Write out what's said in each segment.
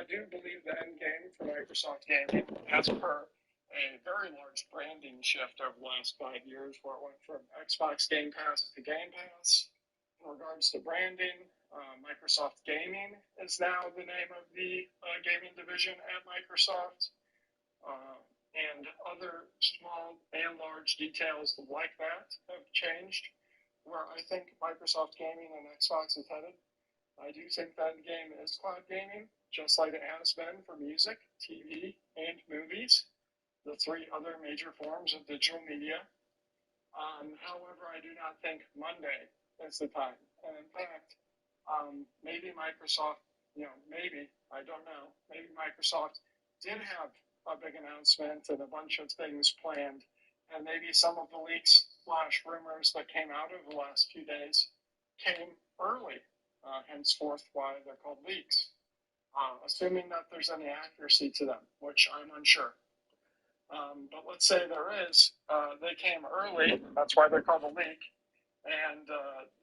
do believe the end game for Microsoft Gaming, as per a very large branding shift over the last 5 years, where it went from Xbox Game Pass to Game Pass. In regards to branding, Microsoft Gaming is now the name of the gaming division at Microsoft. And other small and large details like that have changed. Where I think Microsoft Gaming and Xbox is headed, I do think that game is cloud gaming, just like it has been for music, TV, and movies, the three other major forms of digital media. However, I do not think Monday is the time. And in fact, maybe Microsoft, maybe, I don't know, maybe Microsoft did have a big announcement and a bunch of things planned, and maybe some of the leaks / rumors that came out over the last few days came early, henceforth why they're called leaks, assuming that there's any accuracy to them, which I'm unsure. But let's say there is, they came early, that's why they're called a leak, and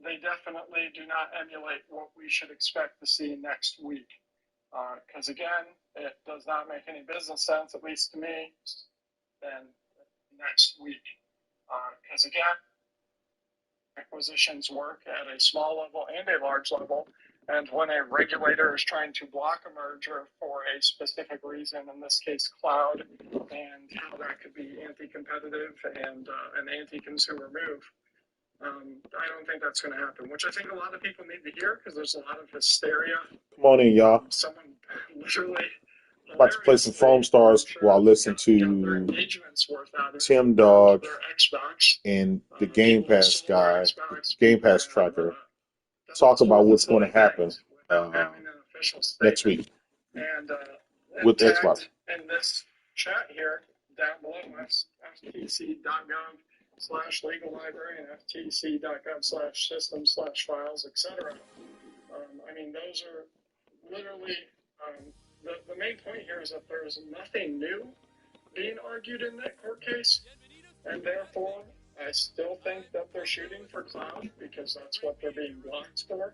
they definitely do not emulate what we should expect to see next week. Because again, it does not make any business sense, at least to me, than next week. Because again, acquisitions work at a small level and a large level, and when a regulator is trying to block a merger for a specific reason, in this case cloud, and how that could be anti-competitive and an anti-consumer move, I don't think that's going to happen, which I think a lot of people need to hear because there's a lot of hysteria. Come on in, y'all. Someone literally about to play some Foamstars while I listen to Timdogs and the Game Pass guy, Game Pass tracker, talk about what's going to happen next week with Xbox. In this chat here, down below, ftc.gov/legal library and ftc.gov/system/files, etc. I mean, those are literally... The main point here is that there is nothing new being argued in that court case, and therefore I still think that they're shooting for cloud because that's what they're being blocked for,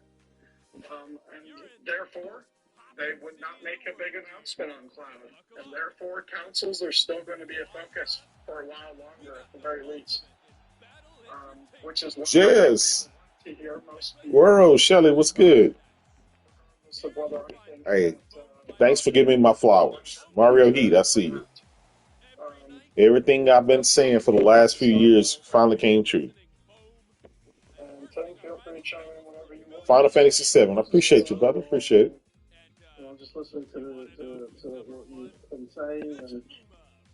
and therefore they would not make a big announcement on cloud, and therefore councils are still going to be a focus for a while longer at the very least, which is what Jizz. to hear most people. World, Shelly, what's good? Hey. Thanks for giving me my flowers. Mario Heat, I see you. Everything I've been saying for the last few years finally came true. Final Fantasy VII. I appreciate you, brother. Appreciate it. Just listening to what you've been saying and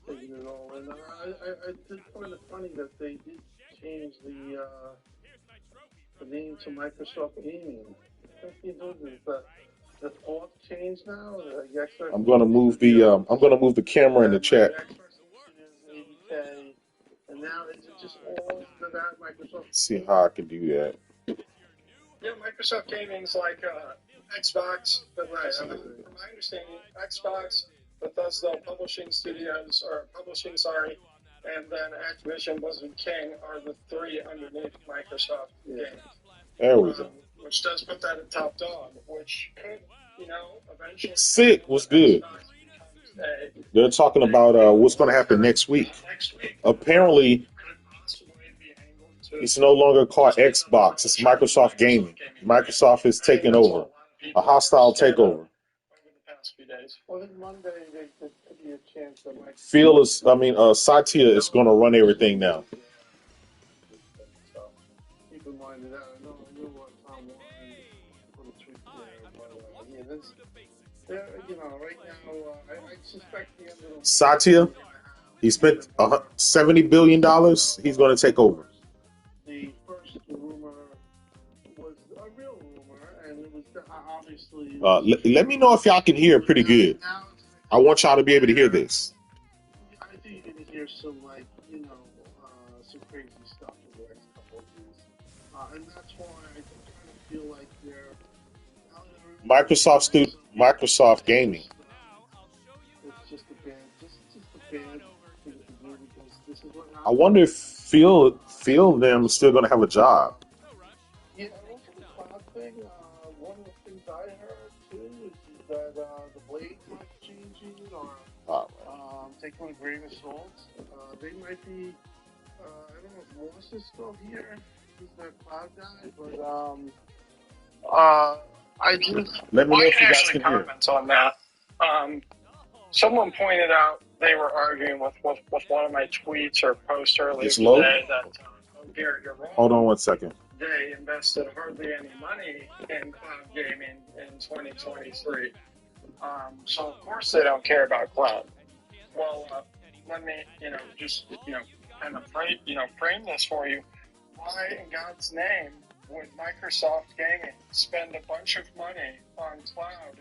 taking it all in. I did find it funny that they did change the name to Microsoft Gaming. The fourth change now. I'm gonna move the camera in the chat. And now it's just all to that Microsoft. See how I can do that. Yeah, Microsoft Gaming's like Xbox, but from my understanding, Xbox, Bethesda Publishing Studios, and then Activision Blizzard King are the three underneath Microsoft Games. There we go. Which does put that at top dog, which could, eventually... Sick, what's good? They're talking about what's going to happen next week. Apparently, it's no longer called Xbox. It's Microsoft Gaming. Microsoft is taking over. A hostile takeover. Satya is going to run everything now. Right now, I suspect the end of Satya, he spent $70 billion. He's going to take over. The first rumor was a real rumor, and it was obviously... Let me know if y'all can hear pretty good. I want y'all to be able to hear this. I think you're going to hear some, some crazy stuff in the next couple of years. And that's why I kind of feel like they're... Microsoft Gaming. It's just a bad thing to do because this is what I wonder if Phil them still going to have a job. Yeah, also the cloud thing. One of the things I heard too is that the blade might be changing or take with a grain of salt. They might be. I don't know if Morris is still here. He's that cloud guy, but I just. Let me Well, know I if can you guys actually can hear. comment on that. Someone pointed out they were arguing with one of my tweets or posts earlier It's low? today that, oh, Garrett, you're wrong. Hold on 1 second. They invested hardly any money in cloud gaming in 2023. So of course they don't care about cloud. Well, let me, just, kind of frame this for you. Why in God's name would Microsoft Gaming spend a bunch of money on cloud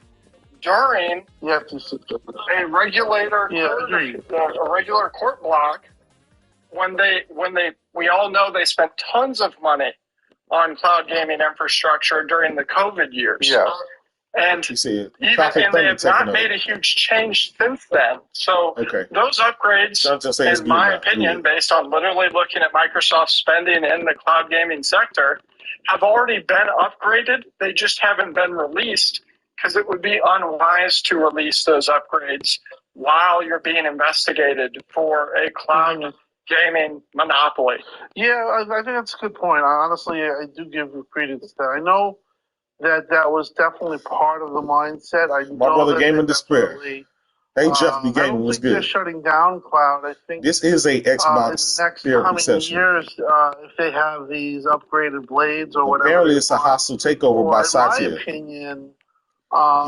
during a regulator a regular court block when we all know they spent tons of money on cloud gaming infrastructure during the COVID years. Yeah. And they have not made a huge change since then. So those upgrades, in my opinion, based on literally looking at Microsoft's spending in the cloud gaming sector, have already been upgraded. They just haven't been released because it would be unwise to release those upgrades while you're being investigated for a cloud gaming monopoly. Yeah, I think that's a good point. Honestly, I do give credence to that. I know that was definitely part of the mindset. My brother Gaming Despair. Hey, Jeff B. Gaming was good. They're shutting down cloud. I think this is a Xbox in the next coming session. years, if they have these upgraded blades or whatever. Apparently, it's a hostile takeover by Satya. In my opinion,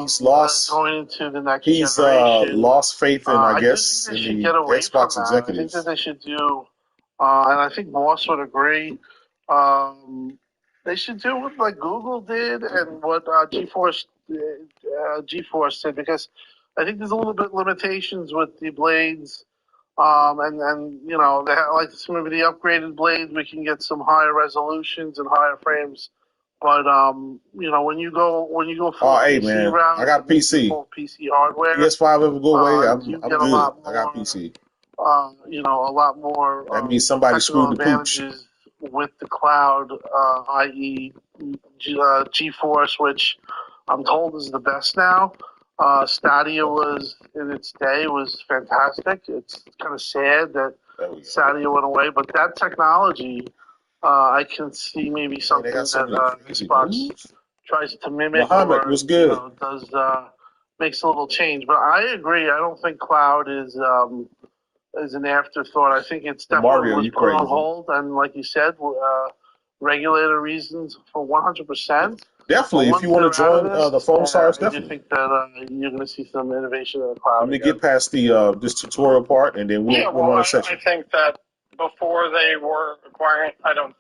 he's lost. Going into the next generation. Lost faith in, I guess, in the Xbox executives. I think that they should do, and I think Moss would agree. They should do what like Google did and what GeForce did, because I think there's a little bit limitations with the blades, and they have, like some of the upgraded blades, we can get some higher resolutions and higher frames. But when you go full PC route, I got a PC. Full PC hardware. PS5 ever go away? I'm good. More, I got PC. A lot more. That means somebody screwed the pooch. With the cloud, i.e., GeForce, which I'm told is the best now. Stadia was in its day was fantastic. It's kind of sad that Stadia went away, but that technology. I can see maybe something that Xbox tries to mimic Muhammad or was good. Does makes a little change. But I agree. I don't think cloud is an afterthought. I think it's definitely was put on hold, and like you said, regulator reasons for 100%. Definitely, if you want to join the Foamstars, definitely. I think that you're going to see some innovation in the cloud. Let me get past the this tutorial part, and then we'll run a session. I think that before they were acquiring, I know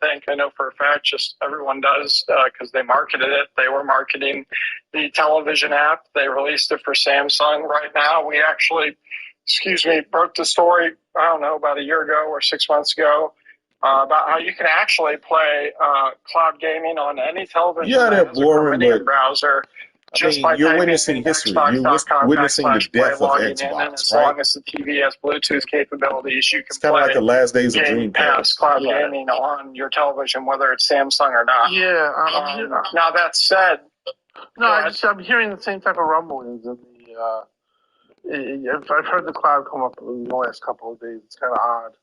for a fact, just everyone does, because they marketed it. They were marketing the television app. They released it for Samsung. Right now, we actually, broke the story, I don't know, about a year ago or 6 months ago, about how you can actually play cloud gaming on any television. Yeah, they're boring, but browser. You're witnessing history. You're witnessing the death of Xbox, as long as the TV has Bluetooth capabilities, you can it's kind of like the last days of Dreamcast. Cloud gaming on your television, whether it's Samsung or not. Yeah. Now that said, I'm hearing the same type of rumblings in I've heard the cloud come up in the last couple of days. It's kind of odd,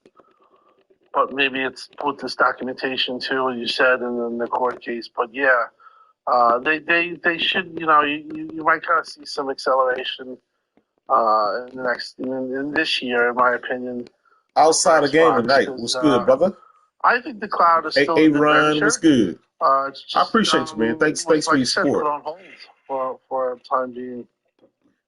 but maybe it's with this documentation too, as you said, and then the court case. But yeah. They should, you might kind of see some acceleration in this year, in my opinion. Outside of game tonight, what's good, brother? I think the cloud is still Run, what's good? I appreciate you, man. Thanks for your support. Put on hold for a time being.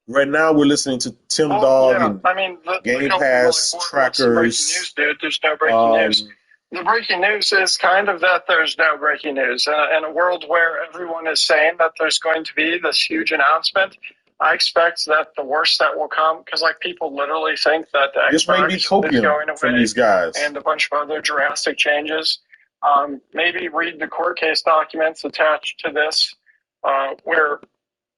Right now, we're listening to Timdogs and Game Pass trackers. News, dude. There's no breaking news. The breaking news is kind of that there's no breaking news. In a world where everyone is saying that there's going to be this huge announcement, I expect that the worst that will come, because people literally think that the Xbox is going away from these guys and a bunch of other drastic changes. Maybe read the court case documents attached to this, where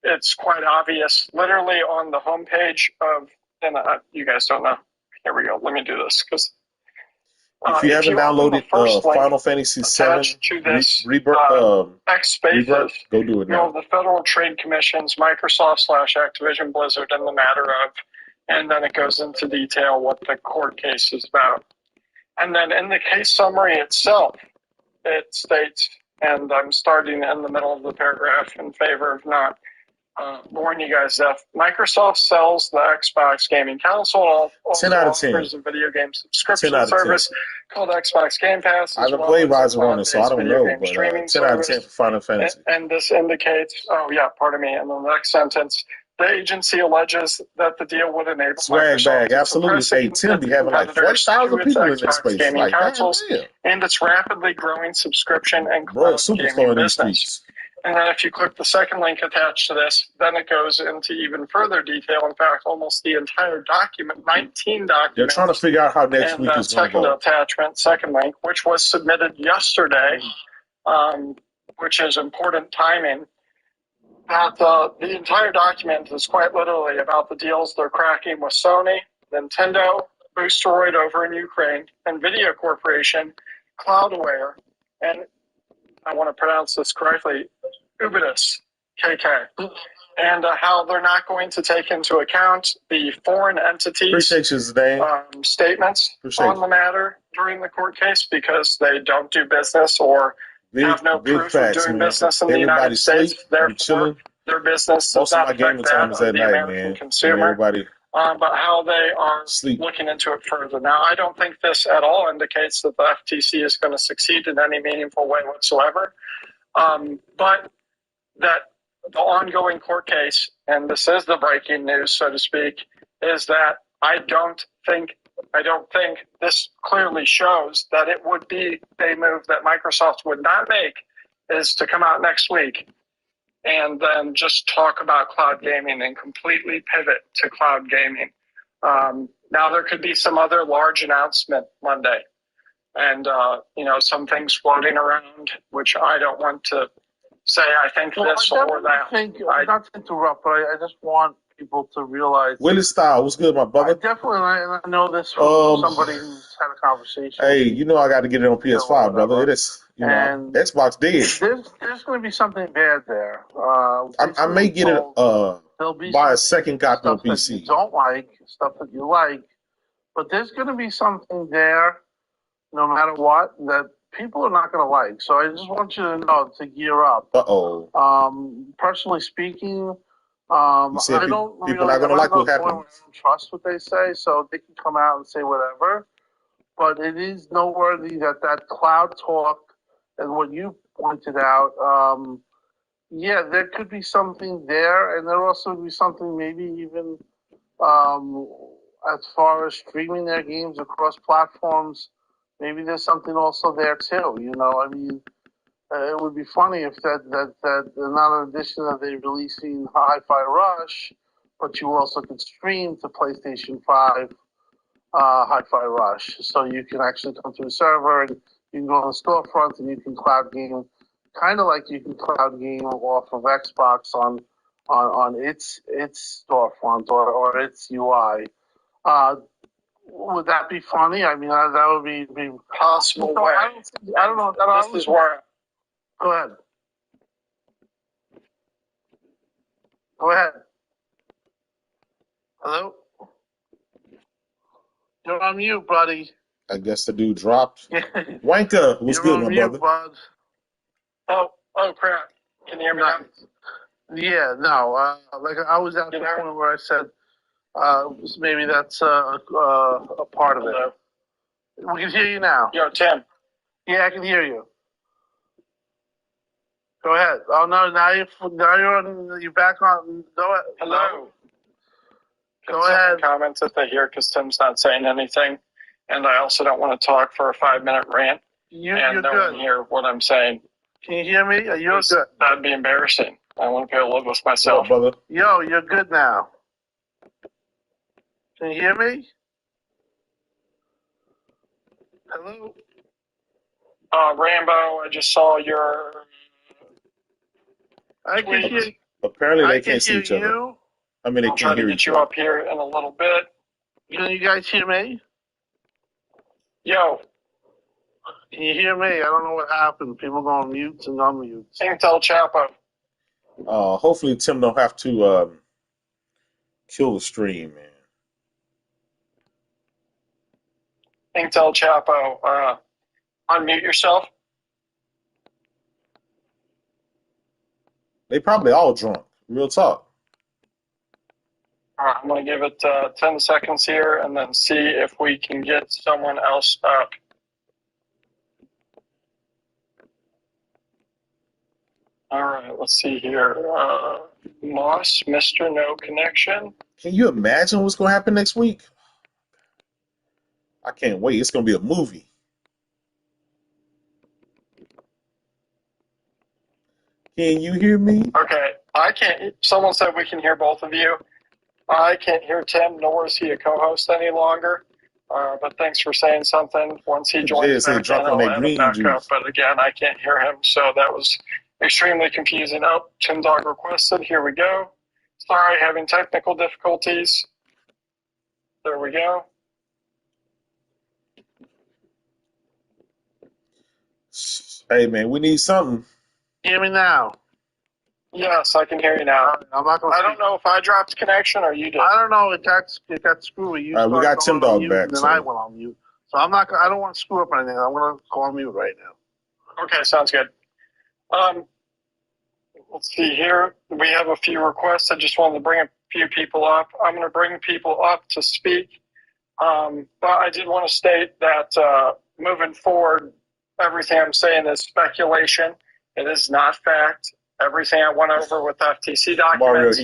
it's quite obvious, literally on the homepage of, and you guys don't know. Here we go. Let me do this, because If you haven't downloaded Final Fantasy VII to this X Rebirth, Spaces, go do it you know, now. the Federal Trade Commission's Microsoft/Activision Blizzard in the matter of, and then it goes into detail what the court case is about. And then in the case summary itself, it states, and I'm starting in the middle of the paragraph in favor of not boring you guys to death. Microsoft sells the Xbox gaming console, also 10 out of 10. offers a video game 10 subscription out of 10. service called Xbox Game Pass. I haven't played Rise of Ronin, so I don't know, but 10 out of 10 for Final Fantasy. And this indicates, oh yeah, pardon me, and the next sentence, the agency alleges that the deal would enable Swag Microsoft bag, to absolutely. suppress Hey, Tim be having like competitors 40,000 to its people in this Xbox space. gaming Like, consoles damn. and its rapidly growing subscription and Bro, cloud superstar gaming in these business. streets. And then if you click the second link attached to this, then it goes into even further detail. In fact, almost the entire document, 19 documents. They're trying to figure out how next week is going to go. Second attachment, second link, which was submitted yesterday, which is important timing. That the entire document is quite literally about the deals they're cracking with Sony, Nintendo, Boosteroid over in Ukraine, NVIDIA Corporation, Cloudware, and I want to pronounce this correctly, Ubitus, KK, and how they're not going to take into account the foreign entities' statements on the matter during the court case because they don't do business or have no proof of doing business in the United States. Therefore, their business does not affect that of the American consumer. But how they are looking into it further. Now, I don't think this at all indicates that the FTC is going to succeed in any meaningful way whatsoever. But that the ongoing court case, and this is the breaking news, so to speak, is that I don't think this clearly shows that it would be a move that Microsoft would not make is to come out next week and then just talk about cloud gaming and completely pivot to cloud gaming. Now there could be some other large announcement Monday, and some things floating around, which I don't want to say. I think this or that. Not to interrupt, but I just want people to realize. Willie Style, what's good, my brother? I know this from somebody who's had a conversation. Hey, you know I got to get it on PS5, brother. It is, Xbox dead. There's going to be something bad there. I may get it. Buy a second copy on PC. That you don't like stuff that you like, but there's going to be something there, no matter what, that people are not going to like. So I just want you to know to gear up. Personally speaking. I don't people not going to like what happens. I don't trust what they say, so they can come out and say whatever. But it is noteworthy that cloud talk and what you pointed out, there could be something there, and there also would be something maybe even as far as streaming their games across platforms. Maybe there's something also there too. It would be funny if that not in addition that they're releasing Hi-Fi Rush, but you also could stream to PlayStation 5 Hi-Fi Rush. So you can actually come to a server and you can go on the storefront and you can cloud game, kind of like you can cloud game off of Xbox on its storefront or its UI. Would that be funny? I mean, that would be possible way. I don't know. This is where. Go ahead. Go ahead. Hello? You're on mute, buddy. I guess the dude dropped. Wanker, what's good, my brother? Bud. Oh, crap. Can you hear me now? Yeah, no. Like I was at the point where I said maybe that's a part of it. We can hear you now. Yo, Tim. Yeah, I can hear you. Go ahead. Oh no! Now you're back on. Go ahead. Hello. Go ahead. Comments if they hear because Tim's not saying anything, and I also don't want to talk for a 5-minute rant. You're no good. One hear what I'm saying. Can you hear me? You're good. That'd be embarrassing. I want to be able to live with myself. Oh, brother. Yo, you're good now. Can you hear me? Hello. Rambo, I just saw your. I can hear you. Apparently they can't see each other. I mean, they can't hear each other. I'll try to get you up here in a little bit. Can you guys hear me? Yo. Can you hear me? I don't know what happened. People going mutes and unmutes. Intel Chapo. Hopefully Tim don't have to kill the stream, man. Intel Chapo, unmute yourself. They probably all drunk. Real talk. All right, I'm going to give it 10 seconds here and then see if we can get someone else up. All right, let's see here. Moss, Mr. No Connection. Can you imagine what's going to happen next week? I can't wait. It's going to be a movie. Can you hear me? Okay, I can't. Someone said we can hear both of you. I can't hear Tim, nor is he a co-host any longer. But thanks for saying something. Once he joins back in, I'll add him back up. But again, I can't hear him, so that was extremely confusing. Oh, Timdog requested. Here we go. Sorry, having technical difficulties. There we go. Hey, man, we need something. Hear me now? Yes, I can hear you now. I'm not gonna. I don't know if I dropped connection or you did. I don't know. It got screwy. You we got Timdog back, and then I went on mute. So I'm not. I don't want to screw up anything. I'm gonna go on mute right now. Okay, sounds good. Let's see here. We have a few requests. I just wanted to bring a few people up. I'm going to bring people up to speak. But I did want to state that moving forward, everything I'm saying is speculation. It is not fact. Everything I went over with FTC documents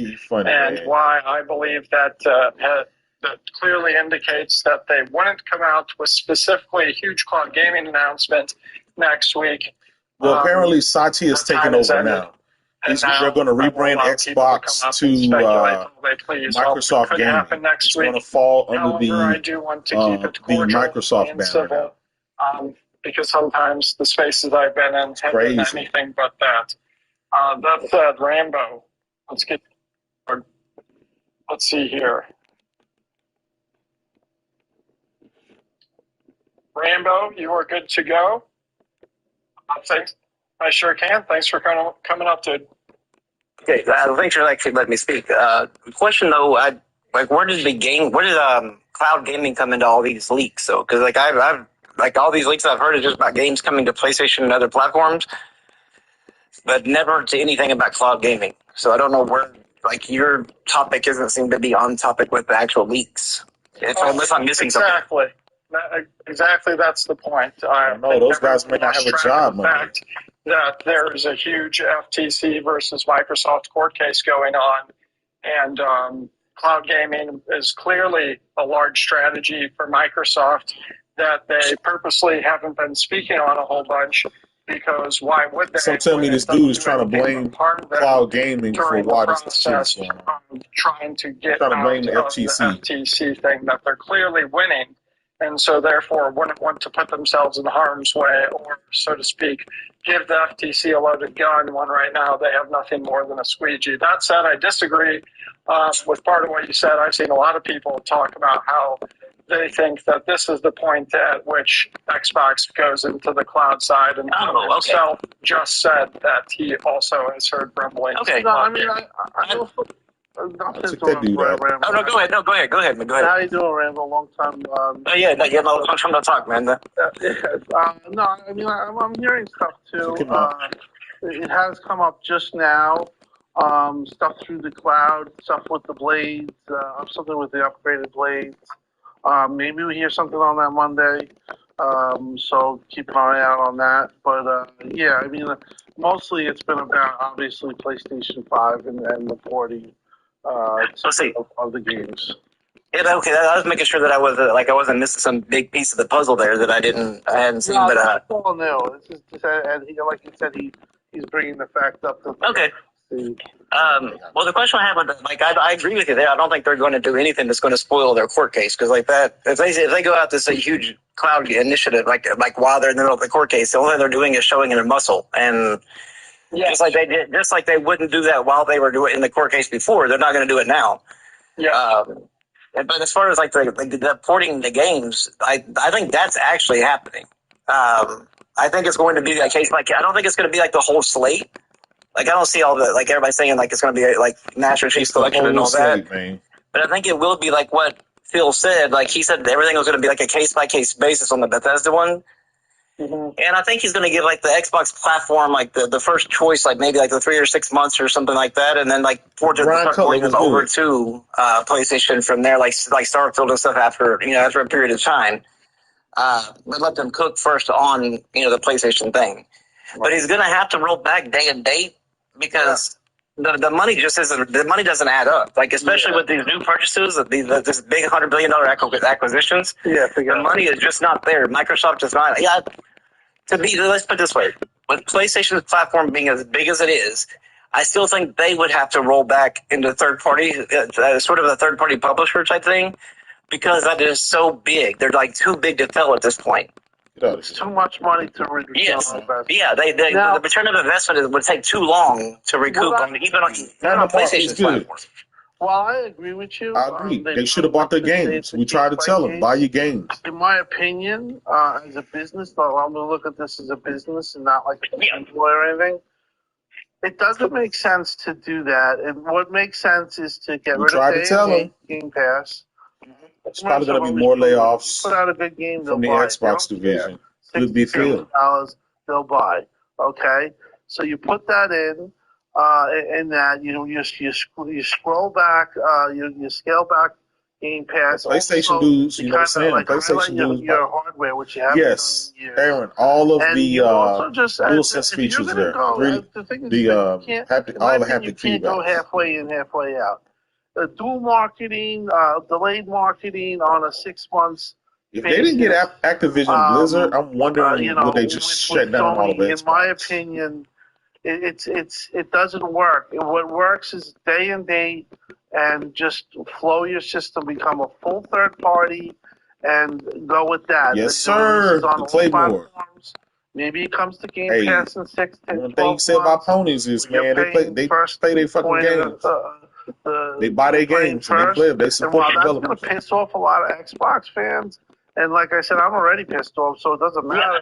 why I believe that that clearly indicates that they wouldn't come out with specifically a huge cloud gaming announcement next week. Well, apparently Satya is taking over now. They're going to rebrand Xbox to Microsoft Gaming. It's going to fall under the Microsoft banner now. Because sometimes the spaces I've been in have been anything but that. That said, Rambo, let's see here. Rambo, you are good to go? Thanks. I sure can. Thanks for coming up, dude. Okay, thanks for actually letting me speak. Question though, where did cloud gaming come into all these leaks? So, because I've all these leaks I've heard is just about games coming to PlayStation and other platforms, but never to anything about cloud gaming. So I don't know where your topic doesn't seem to be on topic with the actual leaks. Unless I'm missing something. Exactly, that's the point. No, those guys may not have a job, man. That there is a huge FTC versus Microsoft court case going on, and cloud gaming is clearly a large strategy for Microsoft that they purposely haven't been speaking on a whole bunch, because why would they? So tell me this dude is trying to blame cloud gaming for why this shit's going on. Trying to get out of the FTC thing that they're clearly winning, and so therefore wouldn't want to put themselves in harm's way, or so to speak, give the FTC a loaded gun when right now they have nothing more than a squeegee. That said, I disagree with part of what you said. I've seen a lot of people talk about how they think that this is the point at which Xbox goes into the cloud side, and himself just said that he also has heard rumblings. Okay. No, I mean, I no, go ahead. No, go ahead. Go ahead. How you doing, Randall? Long time. Long time no talk, man. No, I mean, I'm hearing stuff too. It has come up just now. Stuff through the cloud, stuff with the blades, something with the upgraded blades. Maybe we hear something on that Monday. So keep an eye out on that. But yeah, I mean, mostly it's been about obviously PlayStation 5 and the porting of the games. Yeah, okay. I was making sure that I wasn't missing some big piece of the puzzle there that I hadn't seen. No, but that's all new. It's just, and he, like you said, he's bringing the fact up. Okay. Well, the question I have with I agree with you there. I don't think they're going to do anything that's going to spoil their court case, because if they go out this huge cloud initiative while they're in the middle of the court case, the only thing they're doing is showing their muscle. And just like they wouldn't do that while they were doing it in the court case before, they're not going to do it now. Yeah. But as far as the porting the games, I think that's actually happening. I think it's going to be a case like I don't think it's going to be like the whole slate. Like I don't see all the like everybody saying like it's going to be like Master Chief Collection and all that. Man. But I think it will be like what Phil said. Like he said, everything was going to be like a case by case basis on the Bethesda one. Mm-hmm. And I think he's going to give like the Xbox platform like the first choice, like maybe like the 3 or 6 months or something like that, and then like Forza over to PlayStation from there, like Starfield and stuff after a period of time. But let them cook first on the PlayStation thing. But he's going to have to roll back day and date because the money just isn't. The money doesn't add up. Like especially with these new purchases, this big $100 billion acquisitions. Yeah, the money is just not there. Microsoft is not. Yeah, let's put it this way: with PlayStation's platform being as big as it is, I still think they would have to roll back into third party, sort of a third party publisher type thing, because that is so big. They're like too big to fail at this point. It's too much money to recoup. Yes. Yeah, the return of investment would take too long to recoup even on PlayStation's platform. Well, I agree with you. I agree. They should have bought their games. We tried to tell them, buy your games. In my opinion, as a business, I'm going to look at this as a business and not like an employee or anything. It doesn't make sense to do that. And what makes sense is to get rid of Game Pass. It's probably going to be more layoffs put out a good game, from the Xbox division. Could be filled. They'll buy. Okay, so you put that in that you scroll back, you scale back Game Pass. PlayStation dudes, you know what I'm saying? PlayStation dudes. Your hardware, which you haven't done in years. Aaron, all of the DualSense features there. All the haptic feedback. You can't go halfway in, halfway out. Dual marketing, delayed marketing on a 6 months. If they didn't get Activision Blizzard, I'm wondering would they just shut down all of it? In my opinion, it doesn't work. What works is day and date, and just flow your system, become a full third party, and go with that. Yes, sir. On Claymore. Maybe it comes to Game Pass in 6 to 12 months. One thing you said about ponies is, man, they play their fucking games. They buy their games and they play them. They support development. That's going to piss off a lot of Xbox fans. And like I said, I'm already pissed off, so it doesn't matter.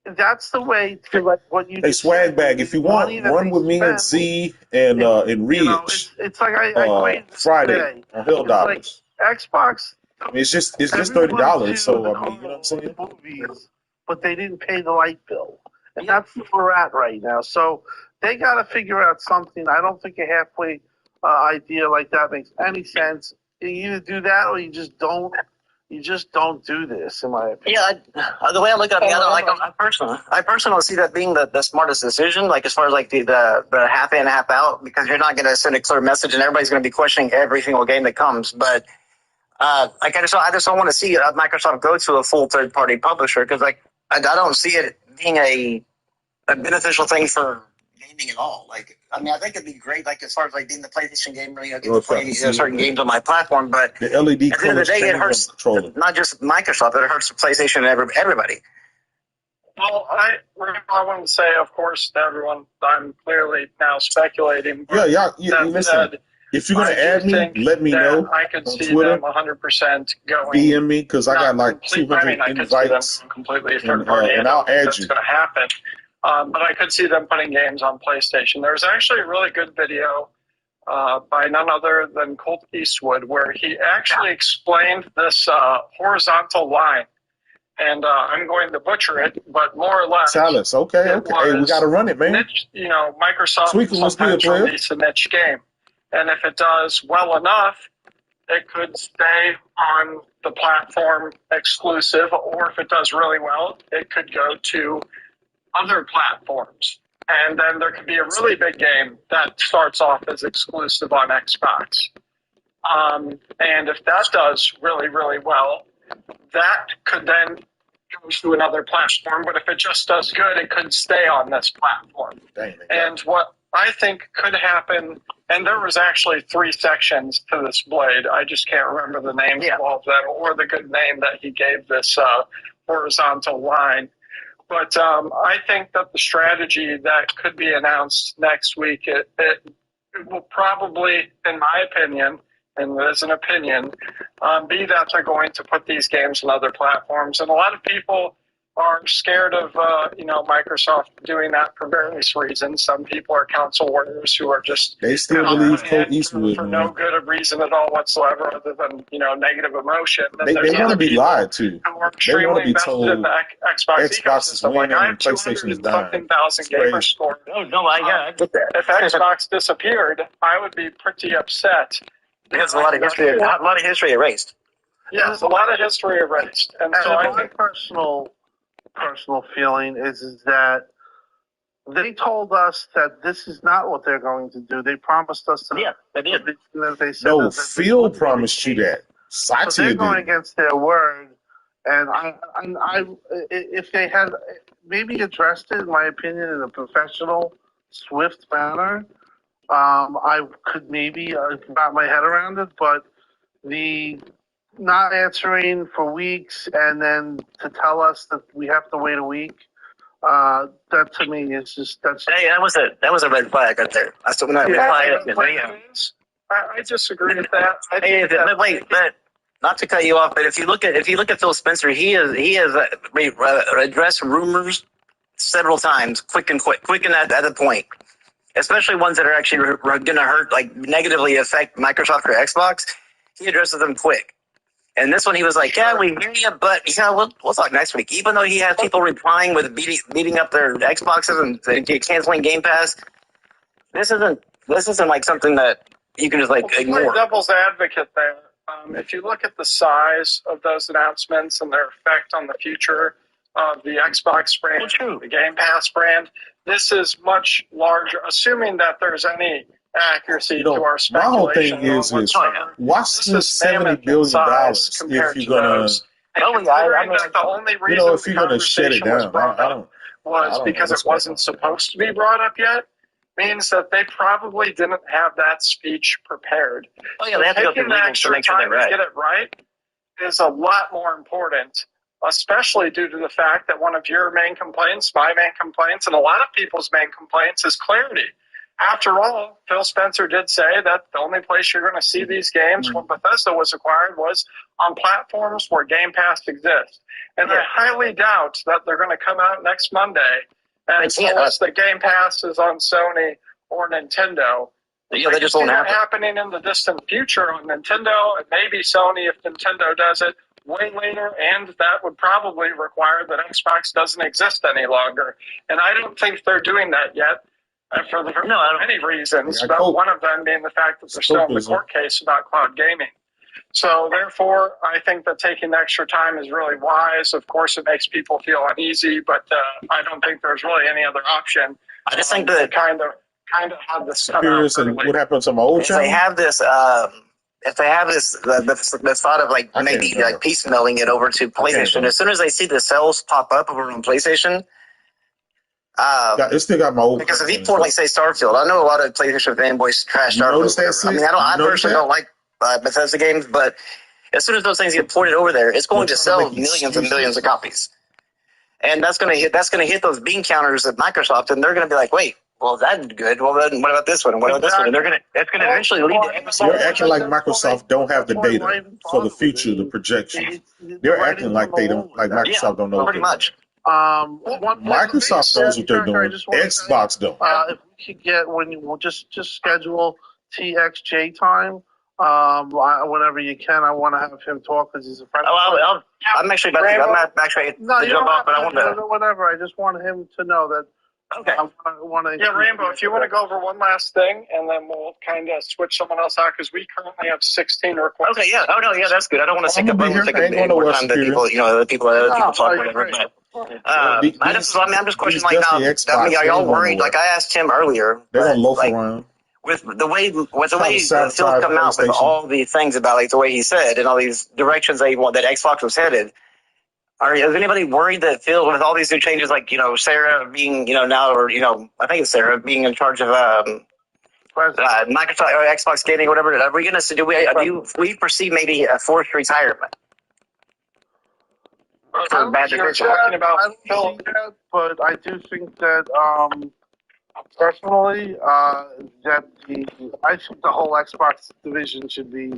That's the way to like what you. Hey, swag bag. If you want, run with me and Z and Ridge. It's like I Friday on Hill Dollars. Like Xbox. It's just $30. So I mean, you know what I'm saying. Movies, but they didn't pay the light bill, and that's where we're at right now. So they got to figure out something. I don't think a halfway idea like that makes any sense. You either do that or you just don't. You just don't do this, in my opinion. Yeah, the way I look at it, I personally see that being the smartest decision. Like as far as like the half in, half out, because you're not going to send a clear message, and everybody's going to be questioning every single game that comes. But like I just don't want to see Microsoft go to a full third party publisher because like I don't see it being a beneficial thing for gaming at all. Like, I mean, I think it'd be great, like as far as like being the PlayStation gamer, get to play certain games on my platform. But the LED at the end of the day, it hurts not just Microsoft, but it hurts PlayStation and everybody. Well, I want to say, of course, to everyone, I'm clearly now speculating. But listen. If you're going to add me, let me know. I could see them 100% going. DM me because I got like 200 invites. Completely third party, and I'll add that's you. Going to happen. But I could see them putting games on PlayStation. There's actually a really good video by none other than Colt Eastwood where he actually explained this horizontal line. And I'm going to butcher it, but more or less. Salas, okay. Hey, we got to run it, man. Niche, Microsoft sometimes release a niche game. And if it does well enough, it could stay on the platform exclusive, or if it does really well, it could go to other platforms. And then there could be a really big game that starts off as exclusive on Xbox. And if that does really, really well, that could then go to another platform. But if it just does good, it could stay on this platform. And what I think could happen, and there was actually 3 sections to this blade. I just can't remember the names of all of them or the good name that he gave this horizontal line. But I think that the strategy that could be announced next week, it will probably, in my opinion, and it is an opinion, B, that they're going to put these games on other platforms. And a lot of people are scared of, Microsoft doing that for various reasons. Some people are console warriors who are just They still believe Colt for Eastwood, no man. good of reason at all whatsoever, other than negative emotion. And They want to be lied to. Who are They want extremely to be invested in told the Xbox Xbox is ecosystem. Like winning I and have PlayStation is 200 dying. something thousand It's gamer crazy. score. I get that. If Xbox disappeared, I would be pretty upset. There's a lot of history erased. Yes, a lot of history erased. And so I my think personal feeling is that they told us that this is not what they're going to do. They promised us that. Yeah, they did. They said No, that Phil promised you that. So they're Satya going did. against their word. And I, if they had maybe addressed it, in my opinion, in a professional, swift manner, I could maybe wrap my head around it. But the not answering for weeks and then to tell us that we have to wait a week, that to me is just Hey, that was a red flag right there. I still not reply. I disagree with that. But not to cut you off, but if you look at Phil Spencer, he has addressed rumors several times, quick and at the point, especially ones that are actually going to hurt, like negatively affect Microsoft or Xbox. He addresses them quick. And this one, he was like, "Yeah, we hear you, but we'll talk next week." Even though he has people replying with beating up their Xboxes and canceling Game Pass, this isn't like something that you can just ignore. Devil's advocate there. If you look at the size of those announcements and their effect on the future of the Xbox brand, the Game Pass brand, this is much larger. Assuming that there's any accuracy to our speculation. My whole thing is why spend $70 billion if you're gonna? The only reason if you're gonna shut it down, was because it wasn't supposed to be brought up yet. Means that they probably didn't have that speech prepared. Oh yeah, they have to go through legal to make sure they're right. To get it right is a lot more important, especially due to the fact that one of your main complaints, my main complaints, and a lot of people's main complaints is clarity. After all, Phil Spencer did say that the only place you're going to see these games when Bethesda was acquired was on platforms where Game Pass exists. And I highly doubt that they're going to come out next Monday and tell us that Game Pass is on Sony or Nintendo. Yeah, they just won't happen. Happening in the distant future on Nintendo, and maybe Sony if Nintendo does it way later, and that would probably require that Xbox doesn't exist any longer. And I don't think they're doing that yet. For many reasons, but one of them being the fact that they're still in the court case about cloud gaming. So therefore, I think that taking the extra time is really wise. Of course, it makes people feel uneasy, but I don't think there's really any other option. I just think that kind of have this come out. And what happens to my old channel? If they have this thought of maybe piecemealing it over to PlayStation, as soon as they see the sales pop up over on PlayStation. It still got my old. Because if you poorly say Starfield, I know a lot of PlayStation fanboys trash Starfield. I mean, I personally don't like Bethesda games, but as soon as those things get ported over there, it's going to sell millions and millions of copies, and that's going to hit those bean counters at Microsoft, and they're going to be like, "Wait, well, that's good. Well, then what about this one? And what about this one?" And that's going to eventually lead to. You're acting like Microsoft don't have the data for the future, the projections. They're acting like they don't, like Microsoft don't know. Pretty much. Microsoft knows what they're doing. Xbox don't. If we could get just schedule TXJ time, whenever you can, I want to have him talk because he's a friend. I'm actually about to. I'm not actually to jump off, but I want to. Whatever. I just want him to know that. Okay. Rainbow, if you want to go over one last thing, and then we'll kind of switch someone else out, because we currently have 16 requests. Okay, yeah. Oh, no, yeah, that's good. I don't want to take up more time that people talk, whatever. But I'm just questioning, are y'all worried? Like I asked Tim earlier. They're going to loaf around. With the way Phil's come out with all the things about the way he said and all these directions that Xbox was headed. Is anybody worried that Phil, with all these new changes, Sarah being, now, or, I think it's Sarah being in charge of Microsoft or Xbox gaming or whatever, are we going to do we perceive maybe a forced retirement? For bad decision. I don't see that, but I do think that Personally, I think the whole Xbox division should be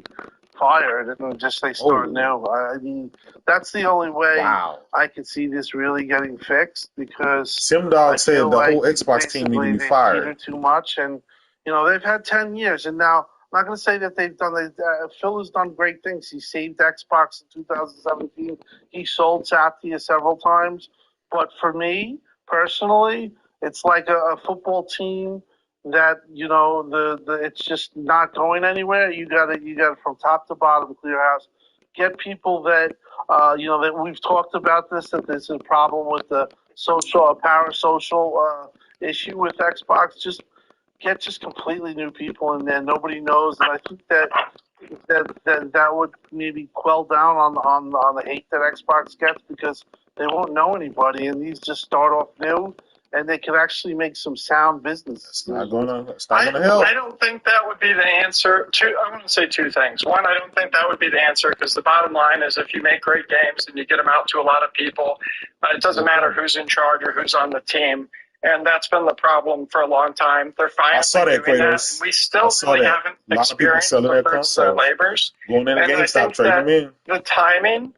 fired and just they start new. I mean, that's the only way I can see this really getting fixed because Timdogs said the whole Xbox team need to be fired. Too much, and they've had 10 years, and now I'm not going to say that they've done. Phil has done great things. He saved Xbox in 2017. He sold Satya several times, but for me personally, it's like a football team that it's just not going anywhere. You got to from top to bottom clear house. Get people that that we've talked about this, that there's a problem with the parasocial issue with Xbox. Just get completely new people in there. Nobody knows, and I think that would maybe quell down on the hate that Xbox gets because they won't know anybody, and these just start off new. And they can actually make some sound business. It's not gonna help. I don't think that would be the answer. I want to say two things. One, I don't think that would be the answer because the bottom line is if you make great games and you get them out to a lot of people, it doesn't matter who's in charge or who's on the team. And that's been the problem for a long time. They're finally doing that. And we still really haven't experienced the fruits of their labors. Going in the GameStop, trading them in. The timing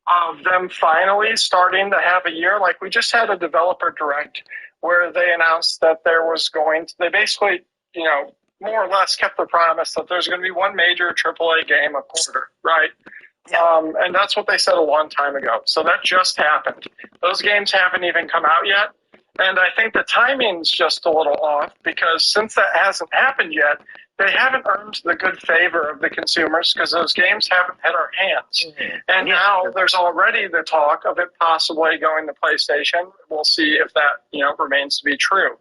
of them finally starting to have a year, like we just had a developer direct where they announced that they basically, more or less kept the promise that there's going to be one major AAA game a quarter, right? Yeah. And that's what they said a long time ago. So that just happened. Those games haven't even come out yet. And I think the timing's just a little off because since that hasn't happened yet, they haven't earned the good favor of the consumers because those games haven't hit our hands. Mm-hmm. And now there's already the talk of it possibly going to PlayStation. We'll see if that, remains to be true.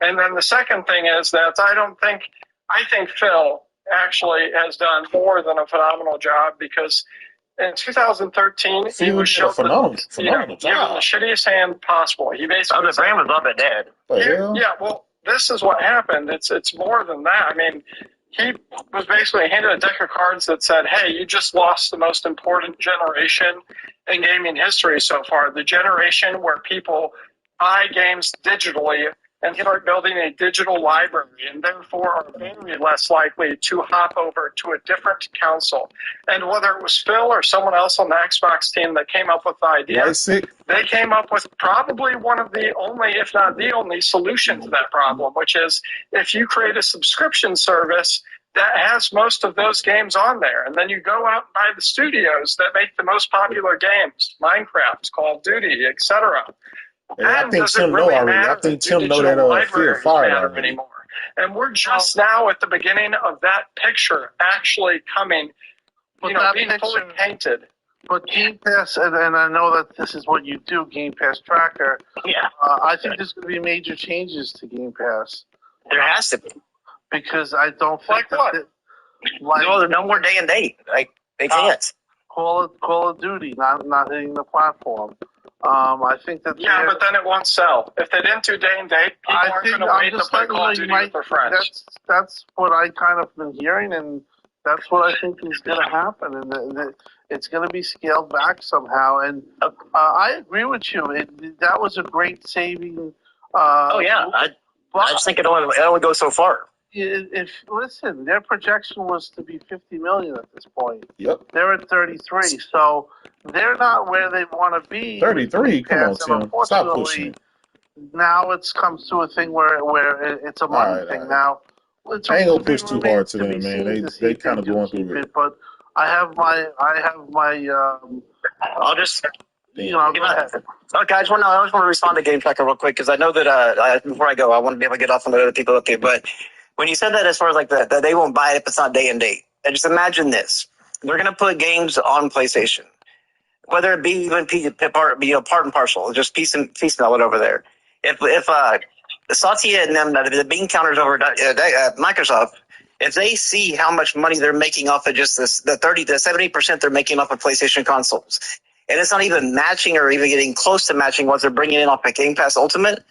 And then the second thing is that I think Phil actually has done more than a phenomenal job because in 2013, he was phenomenal job. Given the shittiest hand possible. He basically the brand was up and dead. Yeah, well, this is what happened. It's more than that. I mean, he was basically handed a deck of cards that said, hey, you just lost the most important generation in gaming history so far. The generation where people buy games digitally and start building a digital library and therefore are very less likely to hop over to a different console. And whether it was Phil or someone else on the Xbox team that came up with the idea, they came up with probably one of the only, if not the only, solution to that problem, which is if you create a subscription service that has most of those games on there, and then you go out and buy the studios that make the most popular games, Minecraft, Call of Duty, etc. Yeah, I think Tim know already. I think Tim know that Fear of Fire anymore. And we're just now at the beginning of that picture actually coming, being fully painted. But Game Pass, and I know that this is what you do, Game Pass Tracker. Yeah. I think there's going to be major changes to Game Pass. There has to be. Because I don't think no more day and date. Like they can't. Call of Duty not hitting the platform. I think that but then it won't sell. If they didn't do day and date, people aren't going to wait to play Call of Duty with their friends. That's what I kind of been hearing, and that's what I think is going to happen, and it's going to be scaled back somehow. And I agree with you. That was a great saving. I just think it only goes so far. Listen, their projection was to be 50 million at this point. Yep. They're at 33, so they're not where they want to be. 33, come on, Tim. Stop pushing. Now it's comes to a thing where it's a money thing now. I ain't gonna push too hard to them, man. They kind of going through it. But I have my. I'll just. Okay, I just want to respond to Game Tracker real quick because I know that before I go, I want to be able to get off and let other people. Okay, but when you said that as far as like that they won't buy it if it's not day and date, and just imagine this: they're going to put games on PlayStation, whether it be even part and parcel, just piece and it over there. If Satya and them, the bean counters over at Microsoft, if they see how much money they're making off of just this, the 70% they're making off of PlayStation consoles, and it's not even matching or even getting close to matching what they're bringing in off of Game Pass Ultimate,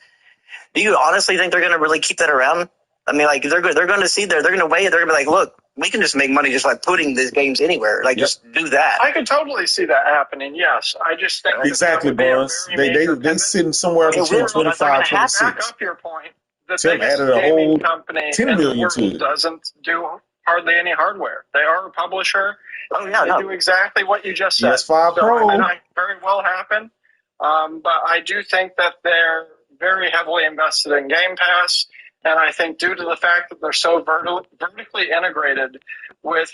do you honestly think they're going to really keep that around? I mean, like they're going to see they're going to weigh it. They're going to be like, look, we can just make money just like putting these games anywhere. Like, just do that. I could totally see that happening. Yes, I just think exactly, boss. They sitting somewhere between 25 and 26. Back up your point. the Tim biggest added a gaming whole company 10 in the million to world it. doesn't do hardly any hardware. They are a publisher. Oh yeah, They do exactly what you just said. PS5 So Pro. it might very well happen. But I do think that they're very heavily invested in Game Pass. And I think due to the fact that they're so vertically integrated with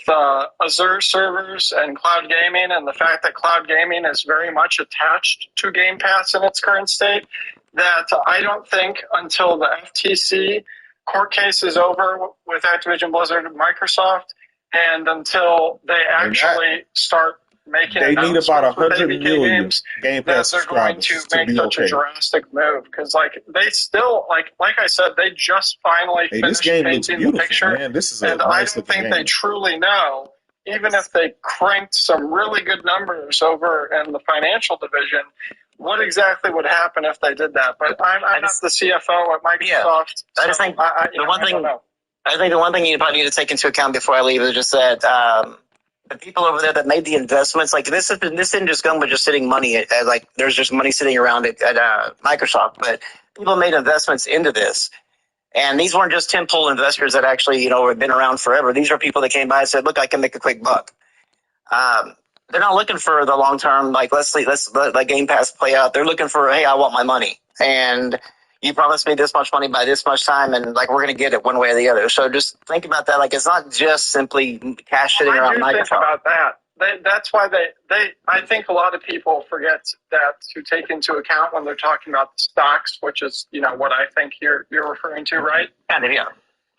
Azure servers and cloud gaming, and the fact that cloud gaming is very much attached to Game Pass in its current state, that I don't think until the FTC court case is over with Activision Blizzard and Microsoft, and until they actually start making They need about announcements with 100 ABK million games, Game that Pass they're going to subscribers to make be such a okay. drastic move. Because they still, like I said, they just finally Hey, this finished game looks painting the beautiful, picture, man. This is a and I nice don't looking think they game. truly know. Even if they cranked some really good numbers over in the financial division, what exactly would happen if they did that? But I'm not the CFO at Microsoft. I just think I think the one thing you probably need to take into account before I leave is just that the people over there that made the investments, like this didn't just come with just sitting money like there's just money sitting around at Microsoft, but people made investments into this. And these weren't just tentpole investors that actually, have been around forever. These are people that came by and said, look, I can make a quick buck. They're not looking for the long term, like let's let Game Pass play out. They're looking for, hey, I want my money. And you promised me this much money by this much time, and like we're going to get it one way or the other. So just think about that. Like it's not just simply cash sitting around Microsoft. Think about that. That's why I think a lot of people forget that to take into account when they're talking about the stocks, which is what I think you're referring to, right? Kind of, yeah.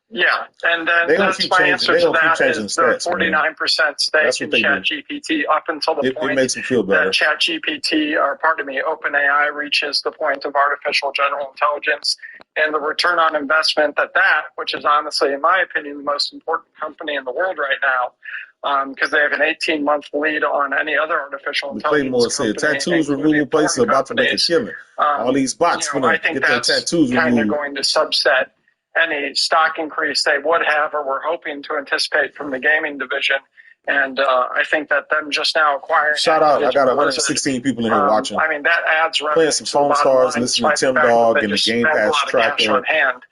Yeah, and then that's my answer to that is the 49% stake in ChatGPT up until the point it makes them feel better. That OpenAI reaches the point of artificial general intelligence, and the return on investment that which is honestly, in my opinion, the most important company in the world right now, because they have an 18-month lead on any other artificial intelligence company. Tattoos removal places about to make a killing. All these bots I think get their tattoos removed. Kind of going to subset any stock increase they would have or were hoping to anticipate from the gaming division. And I think that them just now acquiring... Shout out, I got 116 people in here watching. I mean, that adds revenue. Playing some Foamstars, listening to Timdog and the Game Pass tracker.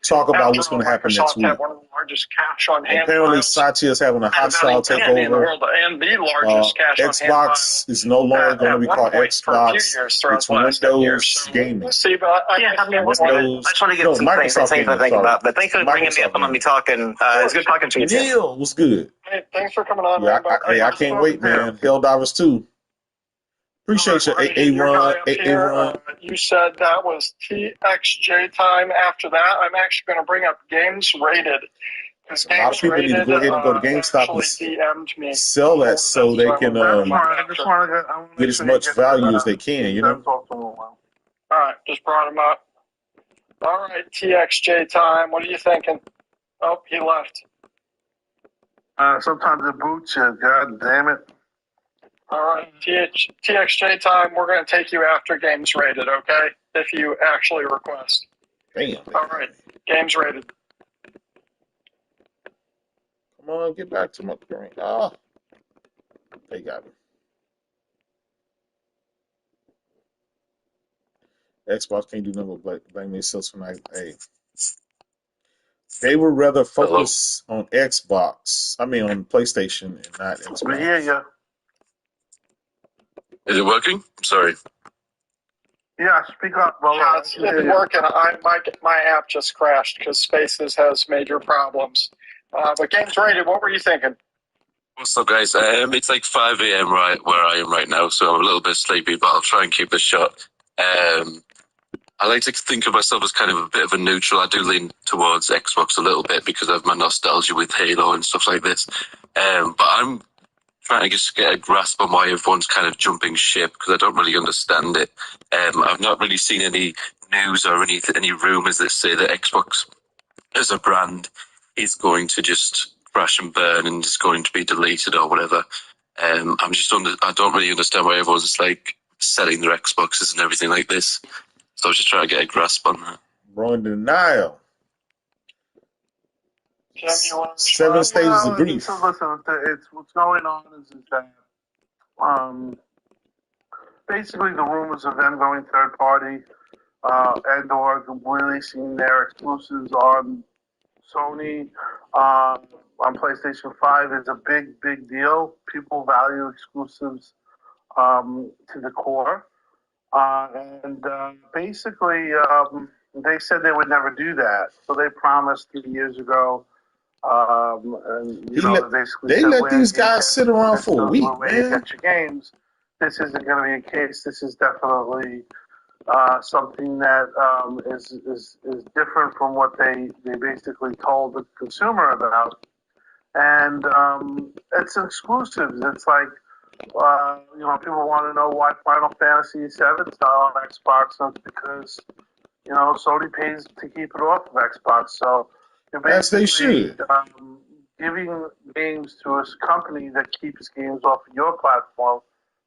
Talk about what's going to happen next week. One of the largest cash on hand. Apparently, Satya's having a hostile takeover. And the largest cash on hand. Xbox is no longer going to be called Xbox. It's Windows Gaming. We'll see, but I just want to get some things to think about. But thanks for bringing me up and let me talk. And it's good talking to you. Neil, what's good? Hey, thanks for coming on. I can't wait, man. Helldivers 2. Appreciate you, A-Run. You said that was TXJ time. After that, I'm actually going to bring up Games Rated. A lot of people need to go ahead and go to GameStop and sell that so they can get as much value as they can, All right, just brought him up. All right, TXJ time. What are you thinking? Oh, he left. Sometimes it boots you. God damn it. All right, TXJ time. We're going to take you after Games Rated, okay? If you actually request. Damn. All right, Games Rated. Come on, get back to my screen. Oh, they got me. Xbox can't do nothing but blame themselves for night. Hey. They would rather focus on Xbox. I mean, on PlayStation and not Xbox. Yeah. Is it working? Sorry. Yeah, speak up. Well, it's working. My app just crashed because Spaces has major problems. But Games Rated, what were you thinking? What's up, guys? It's like 5 a.m. right where I am right now, so I'm a little bit sleepy, but I'll try and keep this short. I like to think of myself as kind of a bit of a neutral. I do lean towards Xbox a little bit because of my nostalgia with Halo and stuff like this. But I'm trying to just get a grasp on why everyone's kind of jumping ship because I don't really understand it. I've not really seen any news or any rumors that say that Xbox as a brand is going to just crash and burn and is going to be deleted or whatever. I don't really understand why everyone's just like selling their Xboxes and everything like this. So I was just trying to get a grasp on that. Bro, in denial. Jim, you want to 7 stages of grief. So listen, it's what's going on is that basically the rumors of them going third party and or releasing their exclusives on Sony on PlayStation 5 is a big deal. People value exclusives to the core. And basically, they said they would never do that. So they promised 3 years ago. And basically they said, let these guys sit around for a week, where you man. get your games. This isn't going to be a case. This is definitely something that is different from what they basically told the consumer about. And it's exclusives. It's like, people want to know why Final Fantasy VII is not on Xbox. And it's because, Sony pays to keep it off of Xbox. So you're As they basically should. giving games to a company that keeps games off of your platform.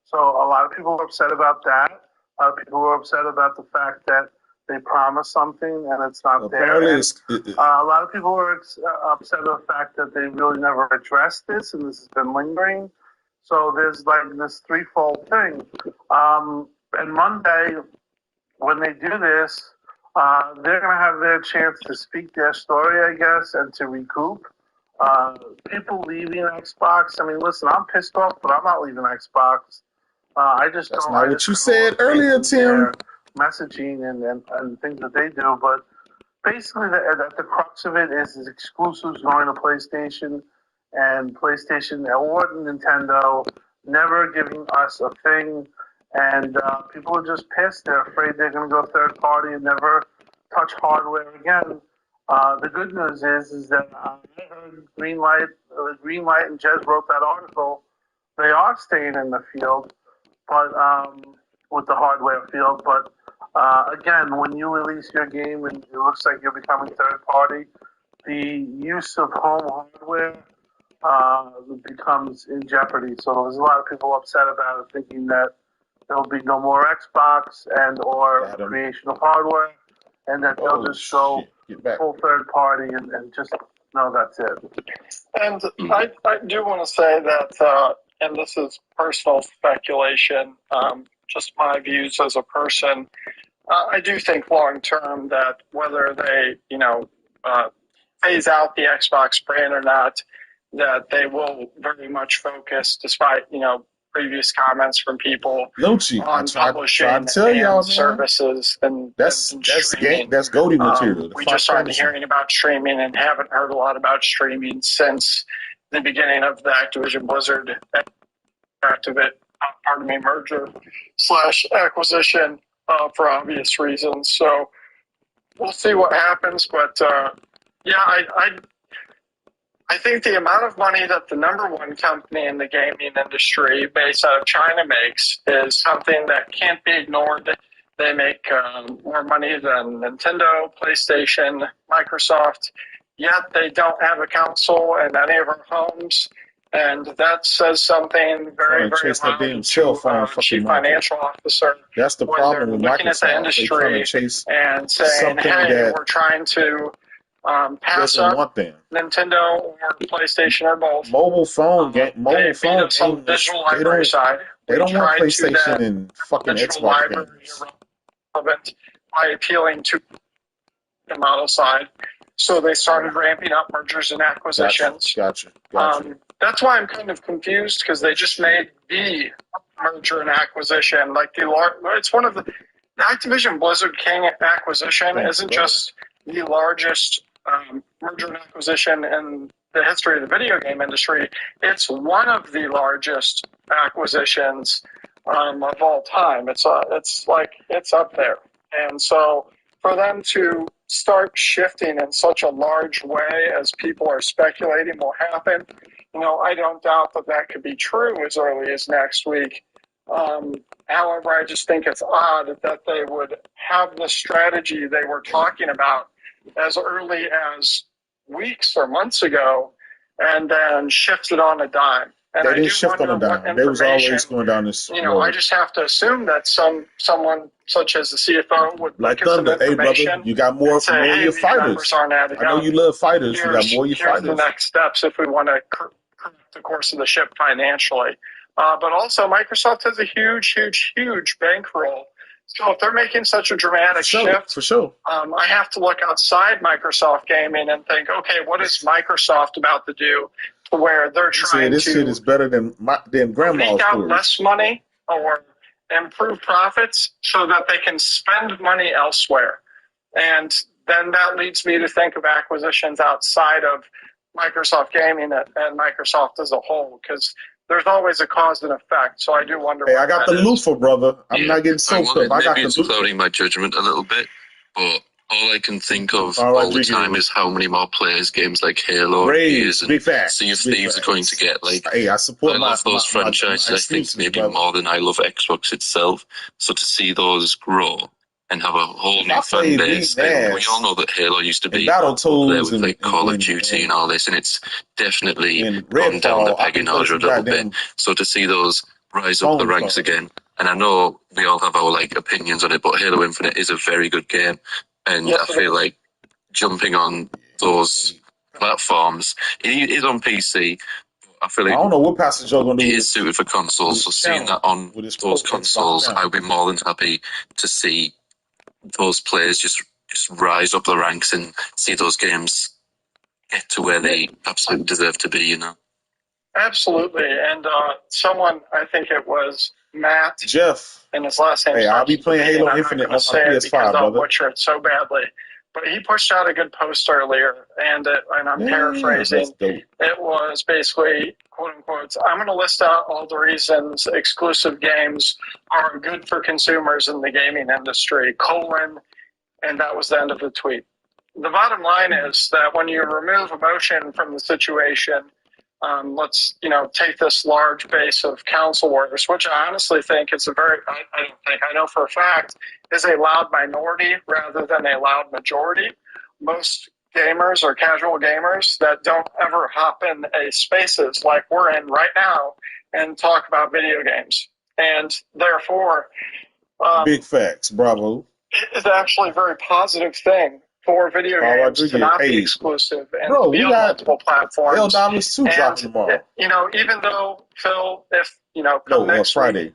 So a lot of people are upset about that. A lot of people are upset about the fact that they promise something and it's not Apparently there. And, a lot of people are upset at the fact that they really never addressed this and this has been lingering. So there's like this threefold thing. And Monday, when they do this, they're going to have their chance to speak their story, I guess, and to recoup. People leaving Xbox. I mean, listen, I'm pissed off, but I'm not leaving Xbox. I just That's don't. not I what just you said earlier, Tim. their messaging and things that they do, but basically, the crux of it is exclusives going to PlayStation and PlayStation or Nintendo never giving us a thing. And people are just pissed. They're afraid they're going to go third party and never touch hardware again. The good news is that I heard Greenlight and Jez wrote that article. They are staying in the field, but with the hardware field. But again, when you release your game and it looks like you're becoming third party, the use of home hardware becomes in jeopardy. So there's a lot of people upset about it, thinking that there'll be no more Xbox and or creation of hardware, and that they'll just go full third party and just no, that's it. And I do want to say that, and this is personal speculation, just my views as a person. I do think long term that whether they, phase out the Xbox brand or not, that they will very much focus, despite, previous comments from people Lucci, on publishing and services and streaming. That's GOTY material. We just started hearing about streaming and haven't heard a lot about streaming since the beginning of the Activision Blizzard merger / acquisition for obvious reasons. So we'll see what happens. But I think the amount of money that the number one company in the gaming industry based out of China makes is something that can't be ignored. They make more money than Nintendo, PlayStation, Microsoft, yet they don't have a console in any of our homes. And that says something very, very loud to Chief Financial Officer. That's the problem with looking Microsoft. At the industry and saying, hey, we're trying to pass up Nintendo or PlayStation or both. Mobile phone They beat us on the digital library side. They don't want PlayStation and fucking Xbox games. Irrelevant by appealing to the model side. So they started ramping up mergers and acquisitions. Gotcha. That's why I'm kind of confused, because they just made the merger and acquisition. It's one of the Activision Blizzard King acquisition isn't just the largest merger and acquisition in the history of the video game industry. It's one of the largest acquisitions of all time. It's up there. And so for them to start shifting in such a large way as people are speculating will happen, I don't doubt that could be true as early as next week. However, I just think it's odd that they would have the strategy they were talking about as early as weeks or months ago and then shift it on a dime. And they didn't shift on a dime. They was always going down this road. I just have to assume that someone such as the CFO would like Thunder. Hey, brother, you got more of your fighters. I know you love fighters. You got more of your fighters. Here's the next steps if we want to correct the course of the ship financially. But also, Microsoft has a huge bankroll So if they're making such a dramatic shift, for sure. I have to look outside Microsoft Gaming and think, okay, what is Microsoft about to do to where they're trying this to shit is better than grandma's leak out stories. less money or improve profits so that they can spend money elsewhere. And then that leads me to think of acquisitions outside of Microsoft Gaming and Microsoft as a whole, because there's always a cause and effect. So I do wonder. Hey, I got the loofah, brother. I'm not getting so tough. I got maybe the it's loofah. clouding my judgment a little bit, but all I can think of all the time is how many more players games like Halo, Gears, and Sea of Thieves are going to get. Like, hey, I love those franchises. I think maybe more than I love Xbox itself. So to see those grow and have a whole new fan base, and we all know that Halo used to be up there with like Call of Duty and all this, and it's definitely gone down the pegging order a little bit. So to see those rise up the ranks again, and I know we all have our like opinions on it, but Halo Infinite is a very good game, and I feel like jumping on those platforms, it is on PC. I feel like I don't know what Pastor Joe gonna do. It is suited for consoles, so seeing that on those consoles, I would be more than happy to see those players just rise up the ranks and see those games get to where they absolutely deserve to be, you know? Absolutely. And someone, I think it was Matt. Jeff. And his last name. Hey, I'll be playing Halo Infinite on my PS5, brother. I'll butcher it so badly. But he pushed out a good post earlier, and I'm paraphrasing. It was basically, quote unquote, I'm going to list out all the reasons exclusive games are good for consumers in the gaming industry, and that was the end of the tweet. The bottom line is that when you remove emotion from the situation, let's take this large base of console wars, which I honestly think is I know for a fact is a loud minority rather than a loud majority. Most gamers are casual gamers that don't ever hop in a spaces like we're in right now and talk about video games, and therefore big facts, bravo. It is actually a very positive thing for video games to not be exclusive and to be on multiple platforms. $2 dropping tomorrow. Even though, Phil, if, come next Friday. week,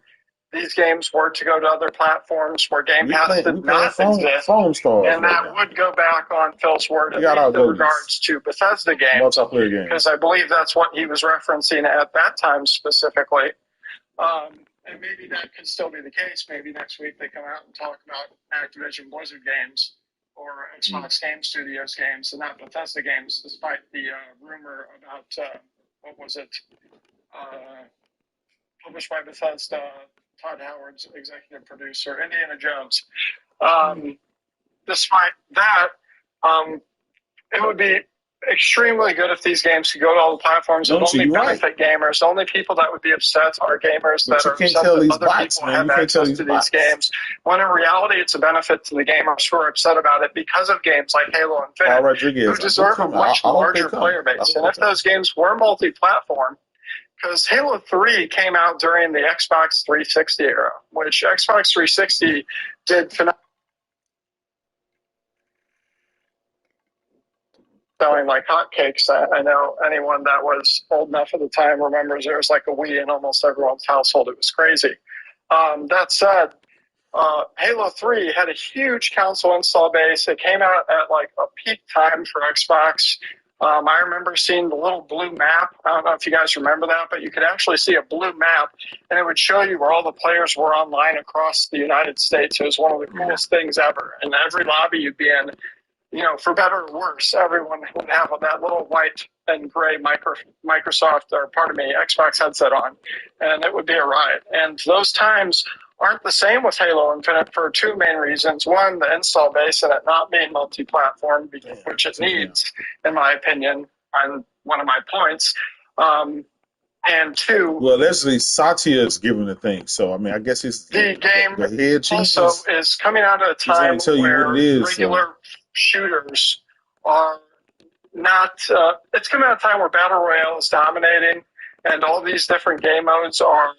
these games were to go to other platforms where Game Pass did not exist, Foamstars and that would go back on Phil's word in regards to Bethesda games, because I believe that's what he was referencing at that time specifically. And maybe that could still be the case. Maybe next week they come out and talk about Activision Blizzard games or Xbox Game Studios games and not Bethesda games, despite the rumor about, what was it, published by Bethesda, Todd Howard's executive producer, Indiana Jones. Despite that, it would be extremely good if these games could go to all the platforms and only benefit gamers. The only people that would be upset are gamers that are upset that other people have access to these games. When in reality, it's a benefit to the gamers who are upset about it because of games like Halo Infinite, who deserve a much larger player base. And if those games were multi-platform, because Halo 3 came out during the Xbox 360 era, which Xbox 360 did phenomenal. Selling like hotcakes. I know anyone that was old enough at the time remembers there was like a Wii in almost everyone's household. It was crazy. That said, Halo 3 had a huge console install base. It came out at like a peak time for Xbox. I remember seeing the little blue map. I don't know if you guys remember that, but you could actually see a blue map, and it would show you where all the players were online across the United States. It was one of the coolest things ever. And every lobby you'd be in, for better or worse, everyone would have that little white and gray Xbox headset on, and it would be a riot. And those times aren't the same with Halo Infinite for two main reasons. One, the install base and it not being multi-platform, which it needs, in my opinion, on one of my points. And two... Well, Leslie Satya is giving the thing, so, I guess it's... The game also is coming out at a time where regular shooters are not... it's coming out at a time where Battle Royale is dominating, and all these different game modes are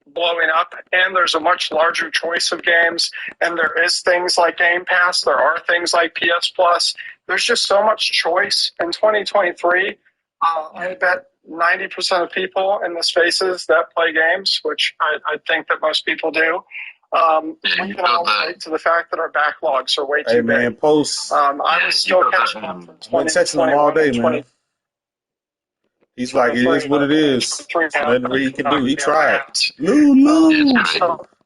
blowing up, and there's a much larger choice of games, and there is things like Game Pass, there are things like PS Plus. There's just so much choice in 2023. I bet 90% of people in the spaces that play games, which I think that most people do, We can all relate to the fact that our backlogs are way too big. Man, post. I was still catching up from I've been texting him all day, man. He's like, it is what it is. There's nothing really he can do. He tried. Lou.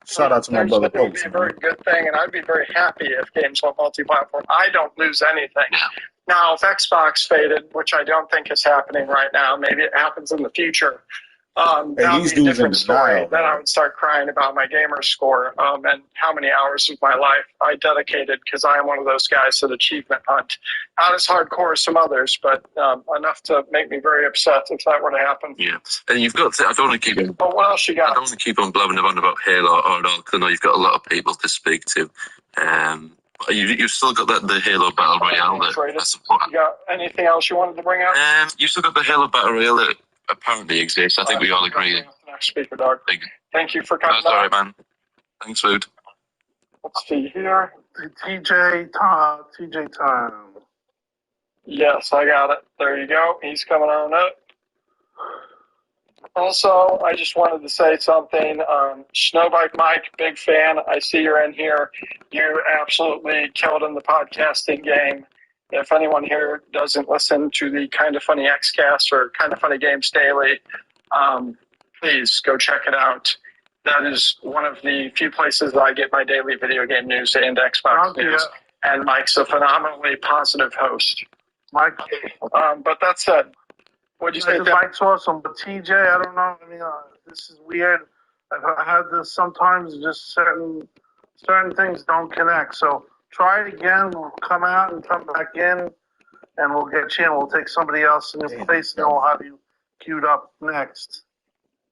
Shout out to my brother Post. It would be a very good thing, and I'd be very happy if games went multi-platform. I don't lose anything. Now, if Xbox faded, which I don't think is happening right now, maybe it happens in the future. That would be a different story. Then I would start crying about my gamer score and how many hours of my life I dedicated, because I am one of those guys that achievement hunt. Not as hardcore as some others, but enough to make me very upset if that were to happen. Yeah, and you've got to, I don't want to keep. But what else you got? I don't want to keep on blabbing on about Halo or all, because I know you've got a lot of people to speak to. You've still got the Halo Battle Royale that you got anything else you wanted to bring up? You've still got the Halo Battle Royale that apparently exists. I think we all agree. Next speaker, dog. Thank you for coming. That's all right, man. Thanks, Food. Let's see here. TJ time. Yes, I got it. There you go. He's coming on up. Also, I just wanted to say something. Snowbike Mike, big fan. I see you're in here. You absolutely killed in the podcasting game. If anyone here doesn't listen to the Kind of Funny Xcast or Kind of Funny Games Daily, please go check it out. That is one of the few places that I get my daily video game news and Xbox news. And Mike's a phenomenally positive host. Mike. But that said, what'd you say? Mike's awesome, but TJ, I don't know. I mean, this is weird. I've had this sometimes. Just certain things don't connect. So try it again. We'll come out and come back in, and we'll get you in. We'll take somebody else in your place, and we'll have you queued up next.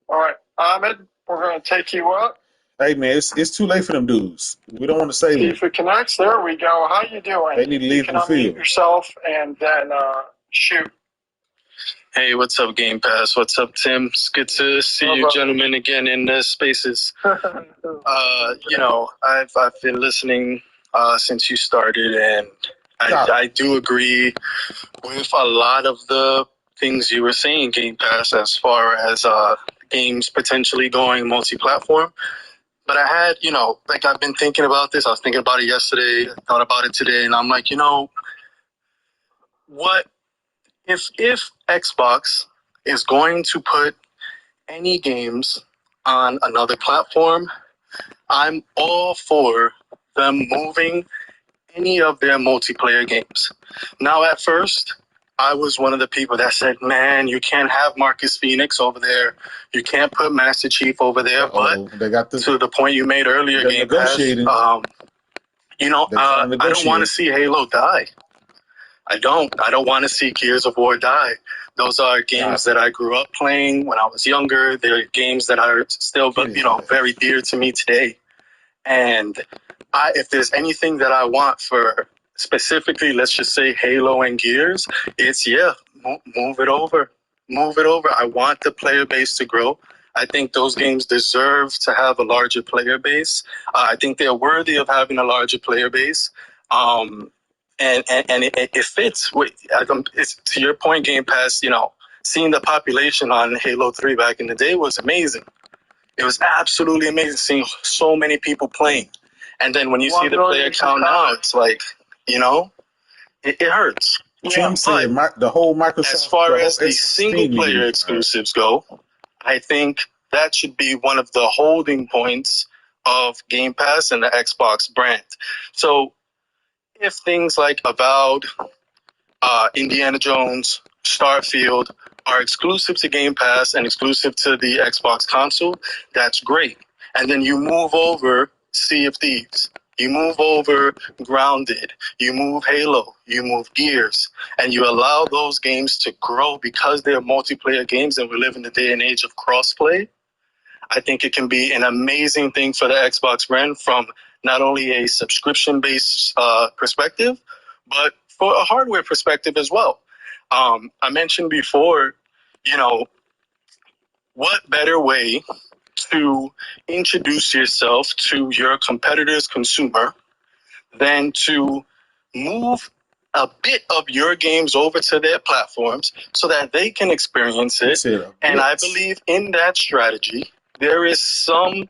All right, Ahmed, we're going to take you up. Hey, man, it's too late for them dudes. We don't want to say See if it connects. There we go. How you doing? They need to leave the field. You can unmute yourself and then shoot. Hey, what's up, Game Pass? What's up, Tim? It's good to see you gentlemen again in the spaces. I've been listening since you started, and I do agree with a lot of the things you were saying, Game Pass, as far as games potentially going multi-platform. But I had, I've been thinking about this. I was thinking about it yesterday, thought about it today, and I'm like, what if Xbox is going to put any games on another platform, I'm all for them moving any of their multiplayer games. Now, at first, I was one of the people that said, man, you can't have Marcus Phoenix over there. You can't put Master Chief over there. But they got to the point you made earlier, Game Pass, I don't want to see Halo die. I don't want to see Gears of War die. Those are games that I grew up playing when I was younger. They're games that are still, very dear to me today. And if there's anything that I want for specifically, let's just say Halo and Gears, it's, move it over. Move it over. I want the player base to grow. I think those games deserve to have a larger player base. I think they're worthy of having a larger player base. And it fits. It's, to your point, Game Pass, seeing the population on Halo 3 back in the day was amazing. It was absolutely amazing seeing so many people playing. And then when you see the player count now, it's like, it hurts. Tim said the whole Microsoft. As far as the single-player exclusives go, I think that should be one of the holding points of Game Pass and the Xbox brand. So if things like Avowed, Indiana Jones, Starfield are exclusive to Game Pass and exclusive to the Xbox console, that's great. And then you move over Sea of Thieves. You move over Grounded. You move Halo. You move Gears. And you allow those games to grow because they're multiplayer games and we live in the day and age of crossplay. I think it can be an amazing thing for the Xbox brand from not only a subscription-based perspective, but for a hardware perspective as well. I mentioned before, what better way to introduce yourself to your competitor's consumer than to move a bit of your games over to their platforms so that they can experience it. And I believe in that strategy, there is some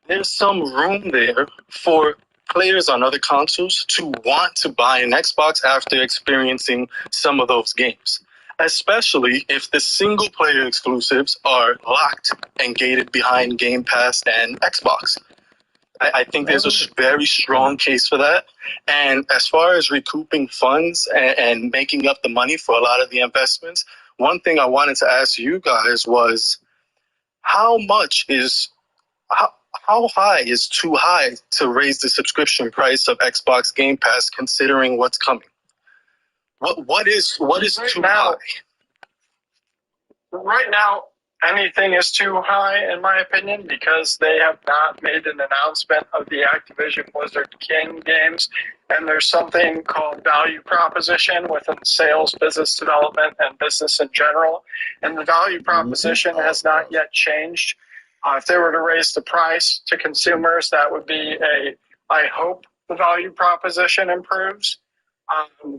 there's some room there for players on other consoles to want to buy an Xbox after experiencing some of those games, especially if the single player exclusives are locked and gated behind Game Pass and Xbox. I think there's a very strong case for that. And as far as recouping funds and making up the money for a lot of the investments, one thing I wanted to ask you guys was how high is too high to raise the subscription price of Xbox Game Pass considering what's coming? What is too high? Right now, anything is too high, in my opinion, because they have not made an announcement of the Activision Blizzard King games, and there's something called value proposition within sales, business development, and business in general, and the value proposition has not yet changed. If they were to raise the price to consumers, that would be I hope the value proposition improves.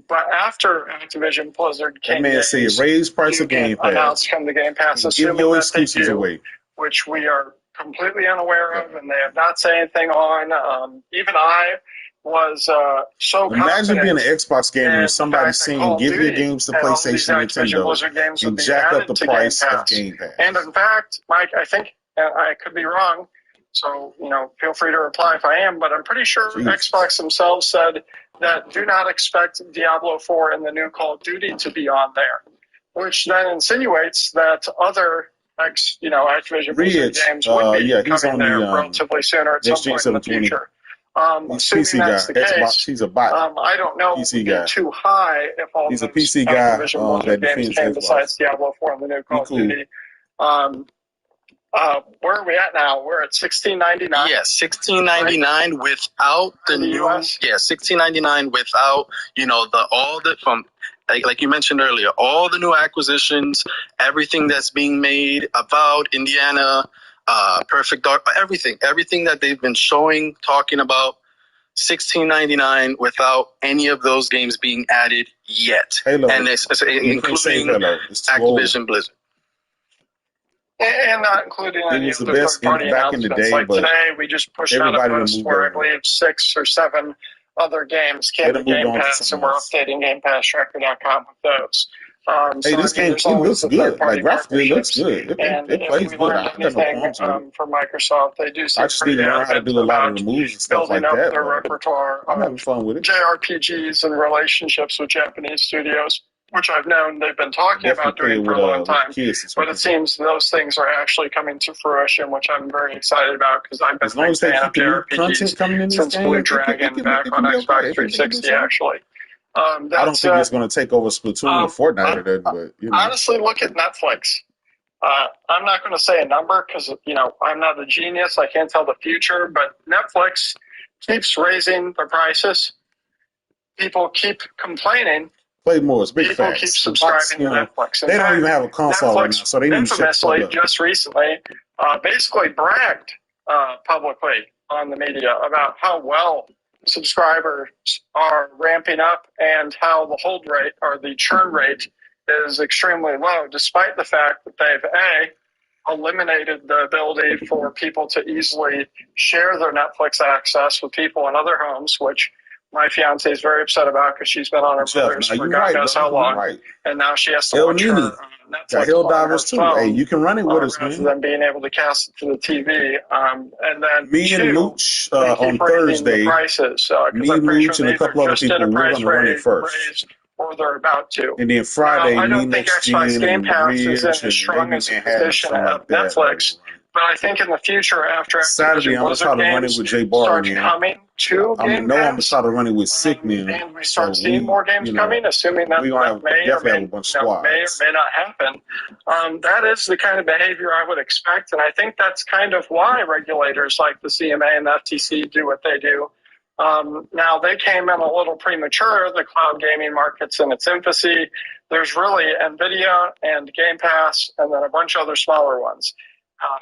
But after Activision Blizzard King games, raise price of Game Pass. Announced come the Game Pass, assuming that they do, away. Which we are completely unaware of, and they have not said anything on. Even I was so imagine being an Xbox gamer and somebody saying, "Give your games to PlayStation and Nintendo," and jack up the price of Game Pass. And in fact, Mike, I think I could be wrong. So, feel free to reply if I am, but I'm pretty sure Xbox themselves said that do not expect Diablo 4 and the new Call of Duty to be on there, which then insinuates that other Activision Blizzard games would be coming there relatively sooner at some point in the future. Assuming that's the case, he's a bot. I don't know if it would be too high if all these those PC guy, Activision Blizzard games came besides Diablo 4 and the new Call of Duty. Where are we at now? We're at $16.99. Yeah, $16.99 without the new. US? Yeah, $16.99 without like you mentioned earlier, all the new acquisitions, everything that's being made about Indiana, Perfect Dark, everything that they've been showing, talking about. $16.99 without any of those games being added yet, Halo. And including Activision Blizzard. And not including any of the third-party announcements. Like today, we just pushed out a post where I believe 6 or 7 other games came to Game Pass, and we're updating GamePassTracker.com with those. This game looks good. Like, graphically, it looks good. It plays good. I got no problems with it. From Microsoft, they do seem I just need to learn how to do a lot of the moves and stuff like that. Building up their repertoire I'm having fun with it. JRPGs and relationships with Japanese studios, which I've known they've been talking about doing for a long time. But it seems those things are actually coming to fruition, which I'm very excited about because I've been a big fan of JRPGs since Blue Dragon back on Xbox 360, actually. I don't think it's going to take over Splatoon or Fortnite or that, but honestly, look at Netflix. I'm not going to say a number because I'm not a genius. I can't tell the future, but Netflix keeps raising their prices. People keep complaining. Play more. It's big People keep subscribing to Netflix. They don't even have a console right now, so they need to infamously, just recently, basically bragged publicly on the media about how well subscribers are ramping up and how the hold rate or the churn rate is extremely low, despite the fact that they've eliminated the ability for people to easily share their Netflix access with people in other homes, which my fiance is very upset about because she's been on her mother's for God knows how long, and now she has to watch her Netflix on her phone. Hey, you can run it with us, man. Rather than being able to cast it to the TV, and then me and Mooch on Thursday, me and Mooch and a couple other people, we're going to run it first. Or they're about to. And then Friday, I don't think Xbox Game Pass is in as strong as a position as Netflix. But I think in the future, after Saturday, I'm going to try to run it with Jay Barr, man. Coming to I'm going to try to run it with Sick, man. And we start seeing more games coming, assuming that may or may not happen. That is the kind of behavior I would expect, and I think that's kind of why regulators like the CMA and the FTC do what they do. Now, they came in a little premature. The cloud gaming market's in its infancy. There's really NVIDIA and Game Pass and then a bunch of other smaller ones.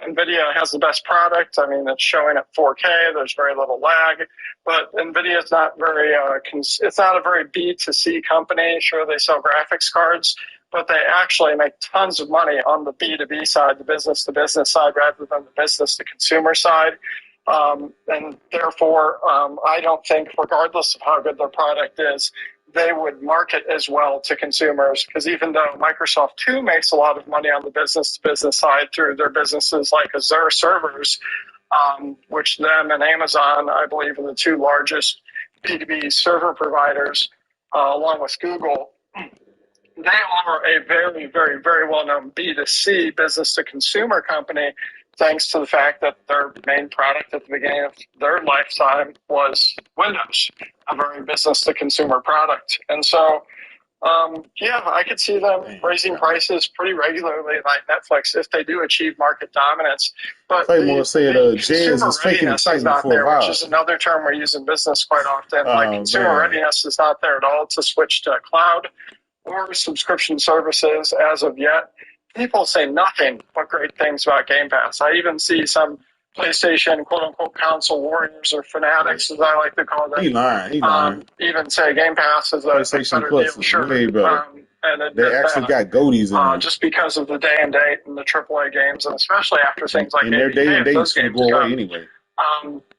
NVIDIA has the best product. I mean, it's showing at 4K. There's very little lag. But NVIDIA is not very, it's not a very B2C company. Sure, they sell graphics cards, but they actually make tons of money on the B2B side, the business-to-business side, rather than the business-to-consumer side. And therefore, I don't think, regardless of how good their product is, they would market as well to consumers. Because even though Microsoft too makes a lot of money on the business-to-business side through their businesses like Azure servers, which them and Amazon, I believe, are the two largest B2B server providers, along with Google. They are a very, very, very well-known B2C, business-to-consumer company, thanks to the fact that their main product at the beginning of their lifetime was Windows, a very business-to-consumer product. And so, yeah, I could see them raising prices pretty regularly, like Netflix, if they do achieve market dominance. But Claymore said consumer is faking readiness is not there, which is another term we use in business quite often. Like consumer readiness is not there at all to switch to cloud or subscription services as of yet. People say nothing but great things about Game Pass. I even see some PlayStation quote-unquote console warriors or fanatics, as I like to call them, he lying. Even say Game Pass is a better Plus deal. Sure. way better. And they actually got GOTYs in there. Just because of the day and date and the AAA games, and especially after things like their day and date's going to go away anyway.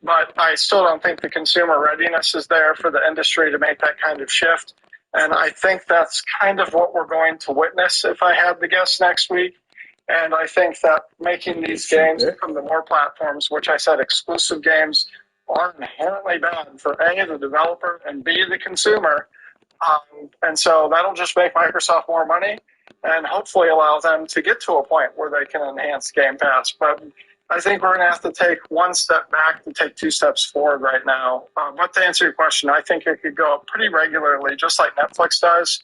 But I still don't think the consumer readiness is there for the industry to make that kind of shift. And I think that's kind of what we're going to witness if I had the guess next week. And I think that making these games from the more platforms, which I said exclusive games, are inherently bad for A, the developer, and B, the consumer. And so that'll just make Microsoft more money and hopefully allow them to get to a point where they can enhance Game Pass. But I think we're going to have to take one step back to take two steps forward right now. But to answer your question, I think it could go up pretty regularly, just like Netflix does,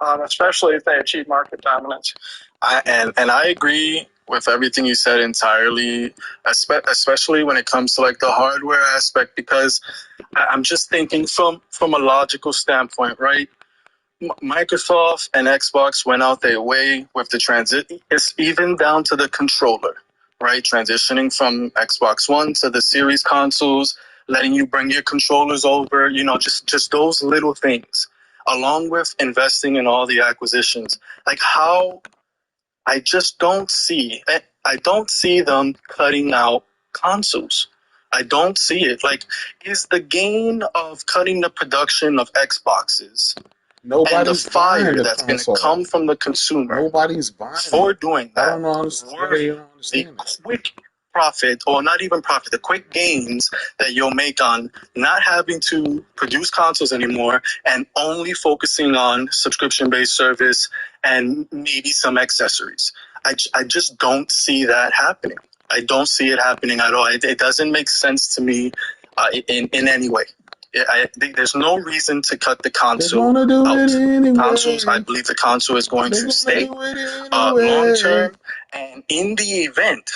especially if they achieve market dominance. And I agree with everything you said entirely, especially when it comes to like the hardware aspect, because I'm just thinking from a logical standpoint, right? Microsoft and Xbox went out their way with the transit. It's even down to the controller, right? Transitioning from Xbox One to the Series consoles, letting you bring your controllers over, just those little things, along with investing in all the acquisitions. Like how I don't see them cutting out consoles. I don't see it. Like, is the gain of cutting the production of Xboxes and the fire that's going to come from the consumer Nobody's buying for doing that I don't understand the quick profit, or not even profit, the quick gains that you'll make on not having to produce consoles anymore and only focusing on subscription-based service and maybe some accessories? I just don't see that happening. I don't see it happening at all. It doesn't make sense to me in any way. I think there's no reason to cut the console out. Consoles, I believe the console is going to stay long term, and in the event,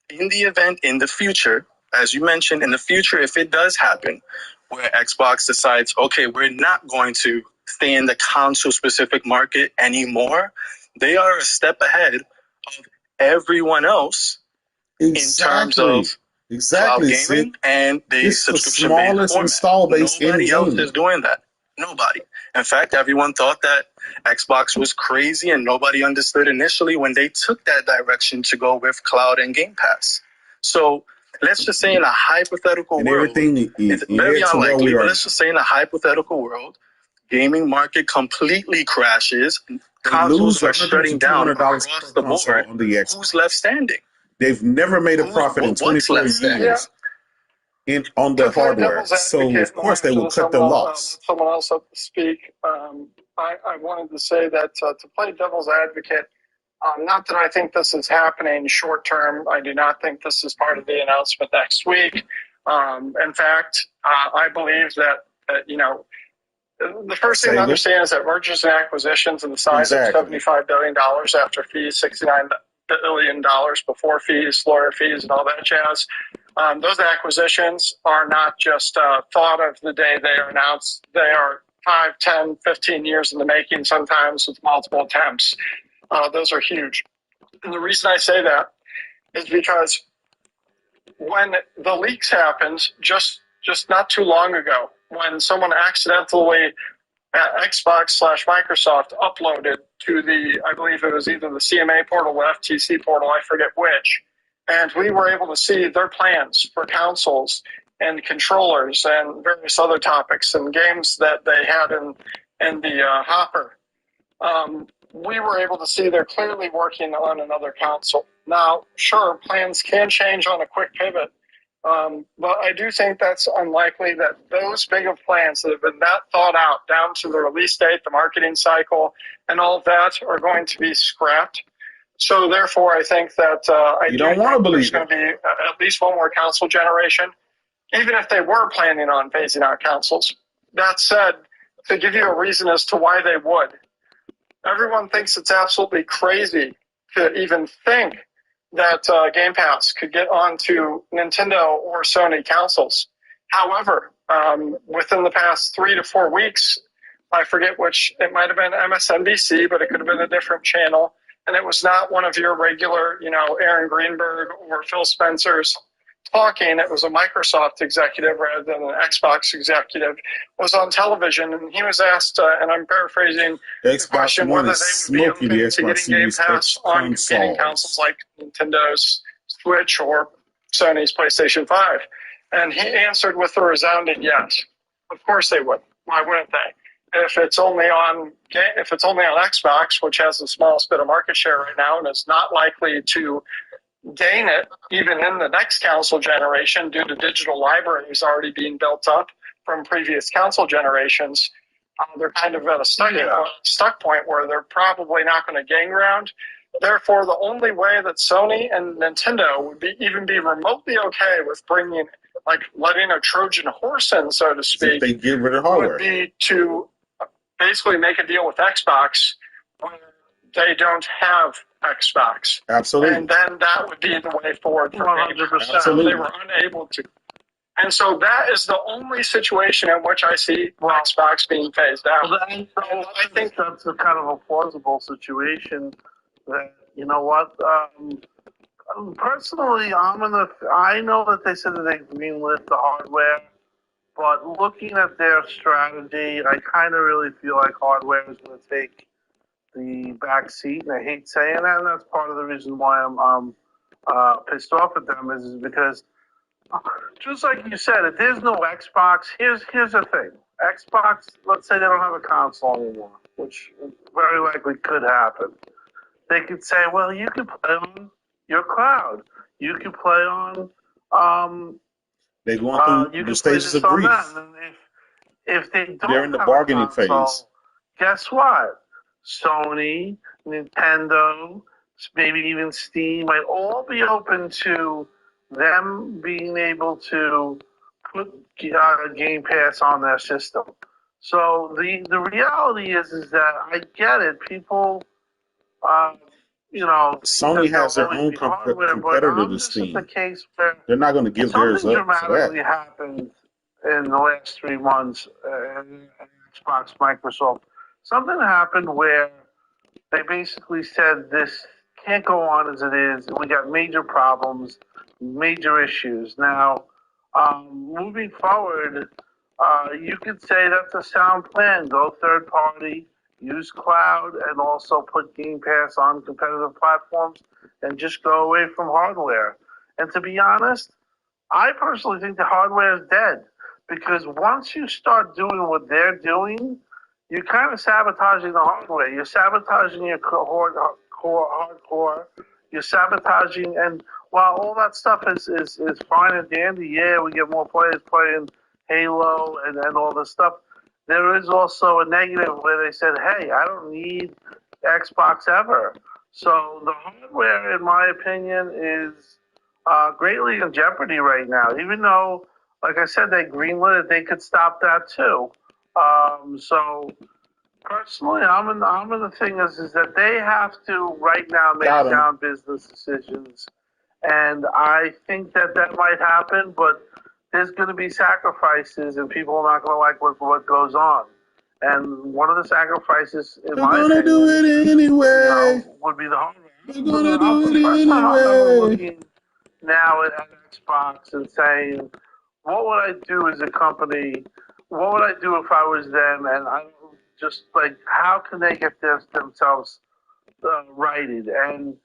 in the future, as you mentioned, in the future, if it does happen, where Xbox decides, okay, we're not going to stay in the console-specific market anymore, they are a step ahead of everyone else in terms of cloud gaming and the subscription-based install base. Nobody else is doing that. Nobody. In fact, everyone thought that Xbox was crazy, and nobody understood initially when they took that direction to go with cloud and Game Pass. So let's just say in a hypothetical world, it's very unlikely, but let's just say in a hypothetical world, gaming market completely crashes, consoles are shutting down across the board. On the Xbox. Who's left standing? They've never made a profit in 24 years on the hardware. So, of course, they will cut their loss. Someone else speak. I wanted to say that to play devil's advocate, not that I think this is happening short term. I do not think this is part of the announcement next week. In fact, I believe that, the first thing to understand is that mergers and acquisitions in the size of $75 billion after fees, $69 billion before fees, lawyer fees, and all that jazz. Those acquisitions are not just thought of the day they are announced. They are 5, 10, 15 years in the making, sometimes with multiple attempts. Those are huge. And the reason I say that is because when the leaks happened just not too long ago, when someone accidentally at Xbox/Microsoft uploaded to the, I believe it was either the CMA portal or FTC portal, I forget which, And we were able to see their plans for consoles and controllers and various other topics and games that they had in the hopper. We were able to see they're clearly working on another console. Now, sure, plans can change on a quick pivot, but I do think that's unlikely that those big of plans that have been that thought out down to the release date, the marketing cycle, and all of that are going to be scrapped. So therefore, I think that You don't want to there's believe going to be at least one more console generation, even if they were planning on phasing out consoles. That said, to give you a reason as to why they would, everyone thinks it's absolutely crazy to even think that Game Pass could get onto Nintendo or Sony consoles. However, within the past 3 to 4 weeks, I forget which, it might have been MSNBC, but it could have been a different channel, and it was not one of your regular, Aaron Greenberg or Phil Spencer's talking. It was a Microsoft executive rather than an Xbox executive, was on television, and he was asked, and I'm paraphrasing the question, whether they would be open to getting Game Pass on competing consoles like Nintendo's Switch or Sony's PlayStation 5. And he answered with a resounding yes. Of course they would. Why wouldn't they? If it's only on Xbox, which has the smallest bit of market share right now and is not likely to gain it even in the next console generation due to digital libraries already being built up from previous console generations, they're kind of at a stuck point where they're probably not going to gain ground. Therefore, the only way that Sony and Nintendo would even be remotely okay with letting a Trojan horse in, so to speak, if they get rid of hardware, would be to basically make a deal with Xbox where they don't have Xbox. Absolutely. And then that would be the way forward for 100%. Absolutely. They were unable to. And so that is the only situation in which I see Xbox being phased out. Well, I think that's a kind of a plausible situation. That, you know what? Personally, I know that they said that they greenlit the hardware, but looking at their strategy, I kind of really feel like hardware is going to take the back seat, and I hate saying that, and that's part of the reason why I'm pissed off at them is because, just like you said, if there's no Xbox, here's the thing. Xbox, let's say they don't have a console anymore, which very likely could happen. They could say, well, you can play on your cloud. You can play on... they're going through the stages of grief. If they don't they're in the have bargaining a console, phase. Guess what? Sony, Nintendo, maybe even Steam might all be open to them being able to put Game Pass on their system. So the reality is that I get it. People, Sony has their own competitor to Steam. They're not going to give theirs up for that. Something dramatically happened in the last 3 months in Xbox, Microsoft. Something happened where they basically said this can't go on as it is. We got major problems, major issues. Now, moving forward, you could say that's a sound plan. Go third party, use cloud, and also put Game Pass on competitive platforms, and just go away from hardware. And to be honest, I personally think the hardware is dead, because once you start doing what they're doing, you're kind of sabotaging the hardware. You're sabotaging your hardcore. You're sabotaging, and while all that stuff is fine and dandy, yeah, we get more players playing Halo and all this stuff, there is also a negative where they said, hey, I don't need Xbox ever. So the hardware, in my opinion, is greatly in jeopardy right now. Even though, like I said, they greenlit it, they could stop that too. So personally, I'm in the thing is that they have to right now make sound business decisions, and I think that might happen, but there's going to be sacrifices, and people are not going to like what goes on. And one of the sacrifices, in my opinion, do it anyway. Would be the hardware. They're going to do it anyway. I'm looking now at Xbox and saying, what would I do as a company? What would I do if I was them? And I just like, how can they get themselves righted? And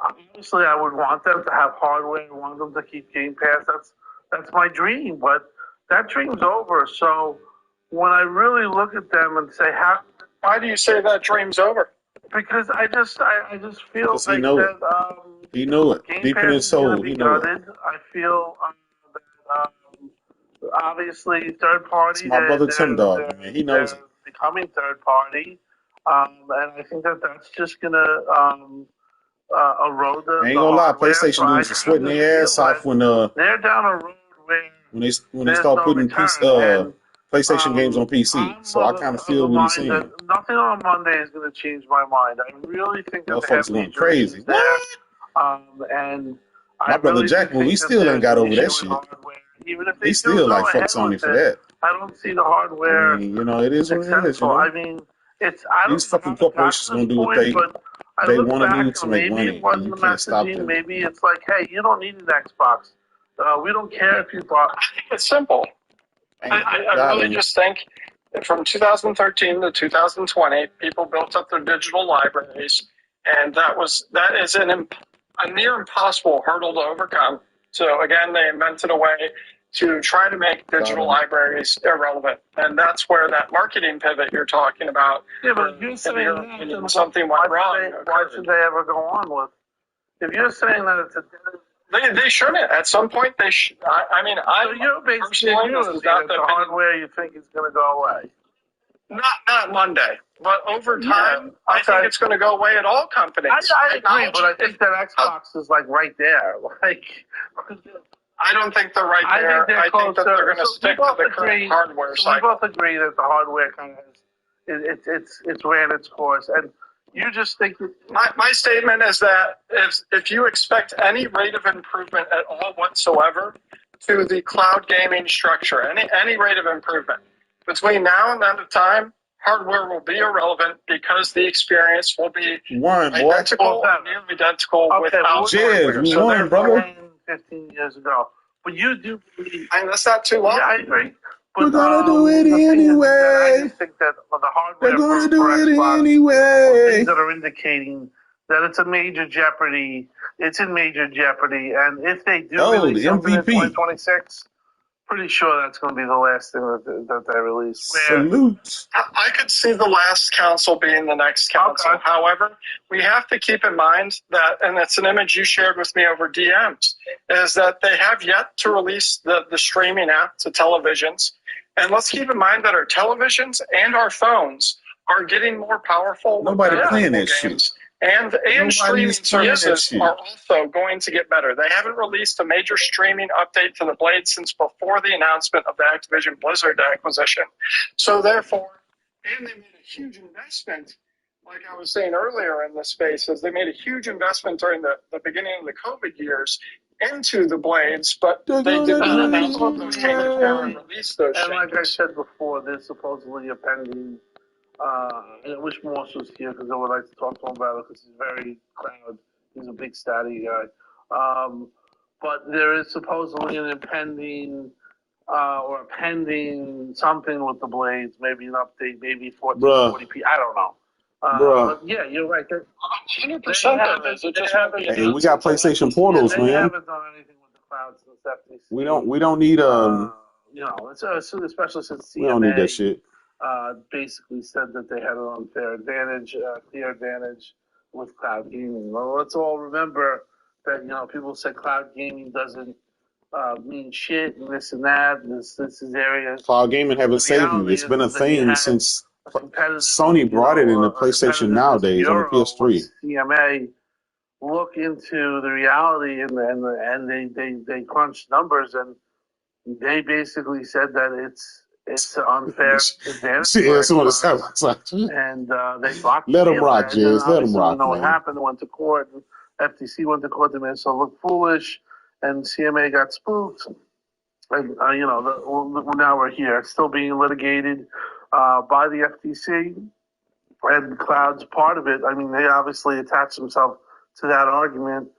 Obviously, I would want them to have hardware. I want them to keep Game Pass. That's my dream, but that dream's over. So when I really look at them and say, how? Why do you say that dream's over? Because I just feel Because he like know that it. He know it. Game Deep in Pass his is going to soul, be he know it. gutted. I feel that obviously third party. It's my brother Timdogs, they're, man. He knows they're it. becoming third party, and I think that that's just going to erode I ain't the gonna lie, hardware. PlayStation dudes are sweating their ass off when they're down a road where they there's start no putting return. And PlayStation games on PC. I'm So I kind of of feel the what he's mind that saying. nothing on Monday is going to change my mind. I really think that they have Motherfuckers going major crazy. issues there. What? And I My brother really do Jack, well, he think that still ain't there's got an over issue that with shit. hardware. Even if they He do still go like fuck ahead Sony with for it, that. I don't see the I hardware mean, you know, it is what it is, you successful. know. I mean, I These don't know fucking how it got corporations to this gonna do what point, but I they look want to do back to and make maybe it money, and wasn't you the can't stop messaging. them. Maybe it's like, hey, you don't need an Xbox. We don't care if you bought. I think it's simple. I really just think that from 2013 to 2020, people built up their digital libraries, and that is a near impossible hurdle to overcome. So again, they invented a way to try to make digital libraries irrelevant, and that's where that marketing pivot you're talking about. Yeah, but if you're saying that, then something went wrong. Why should they ever go on with? If you're saying that it's a they shouldn't. At some point, they should. I mean, I so you're basically personally, agree this with is me not that the hardware you think is going to go away. Not Monday, but over time, I think it's going to go away at all companies. I agree, but I think that Xbox is like right there. Like, I don't think they're right there. I think that they're going to stick to the current hardware cycle. We both agree that the hardware kind of it's ran its course, and you just think. My statement is that if you expect any rate of improvement at all whatsoever to the cloud gaming structure, any rate of improvement between now and the end of time, hardware will be irrelevant because the experience will be identical, nearly identical without hardware. We won, brother. 15 years ago, but you do believe. And that's not too long. Yeah, I agree. But, we're gonna do it anyway. I just think that the hardware they're gonna do for it Xbox, anyway. Things that are indicating that it's a major jeopardy. It's in major jeopardy, and if they do release something in 2026, pretty sure that's going to be the last thing that they release. Salute. I could see the last console being the next console. Okay. However, we have to keep in mind that, and it's an image you shared with me over DMs, is that they have yet to release the streaming app to televisions. And let's keep in mind that our televisions and our phones are getting more powerful. Nobody playing that shit. And streaming services are also going to get better. They haven't released a major streaming update to the Blade since before the announcement of the Activision Blizzard acquisition. So therefore, and they made a huge investment, like I was saying earlier in the Spaces, they made a huge investment during the beginning of the COVID years into the Blades, but they did not announce what those changes were and release those changes. And like I said before, there's supposedly a pending. I wish Morse was here because I would like to talk to him about it because he's very proud. He's a big statty guy. But there is supposedly an impending or a pending something with the Blades, maybe an update, maybe 1440p. I don't know. But yeah, you're right. 100% there is. It just won't be. Hey, we got PlayStation Portals, man. They haven't done anything with the cloud since FTC. We don't need you know, especially since CMA. We don't need that shit. Basically said that they had an unfair advantage, clear advantage with cloud gaming. Well, let's all remember that people said cloud gaming doesn't mean shit and this and that. And this is areas. Cloud gaming haven't saved you. It's been a thing since Sony brought it in the PlayStation nowadays on the PS3. CMA look into the reality and they crunched numbers and they basically said that it's an unfair advantage. Yeah, that's what it sounds like. And they blocked. Let them rock, Jizz. Let them rock, man. What happened? Went to court. And FTC went to court. They made us look foolish, and CMA got spooked. And now we're here. It's still being litigated by the FTC, and Cloud's part of it. I mean, they obviously attached themselves to that argument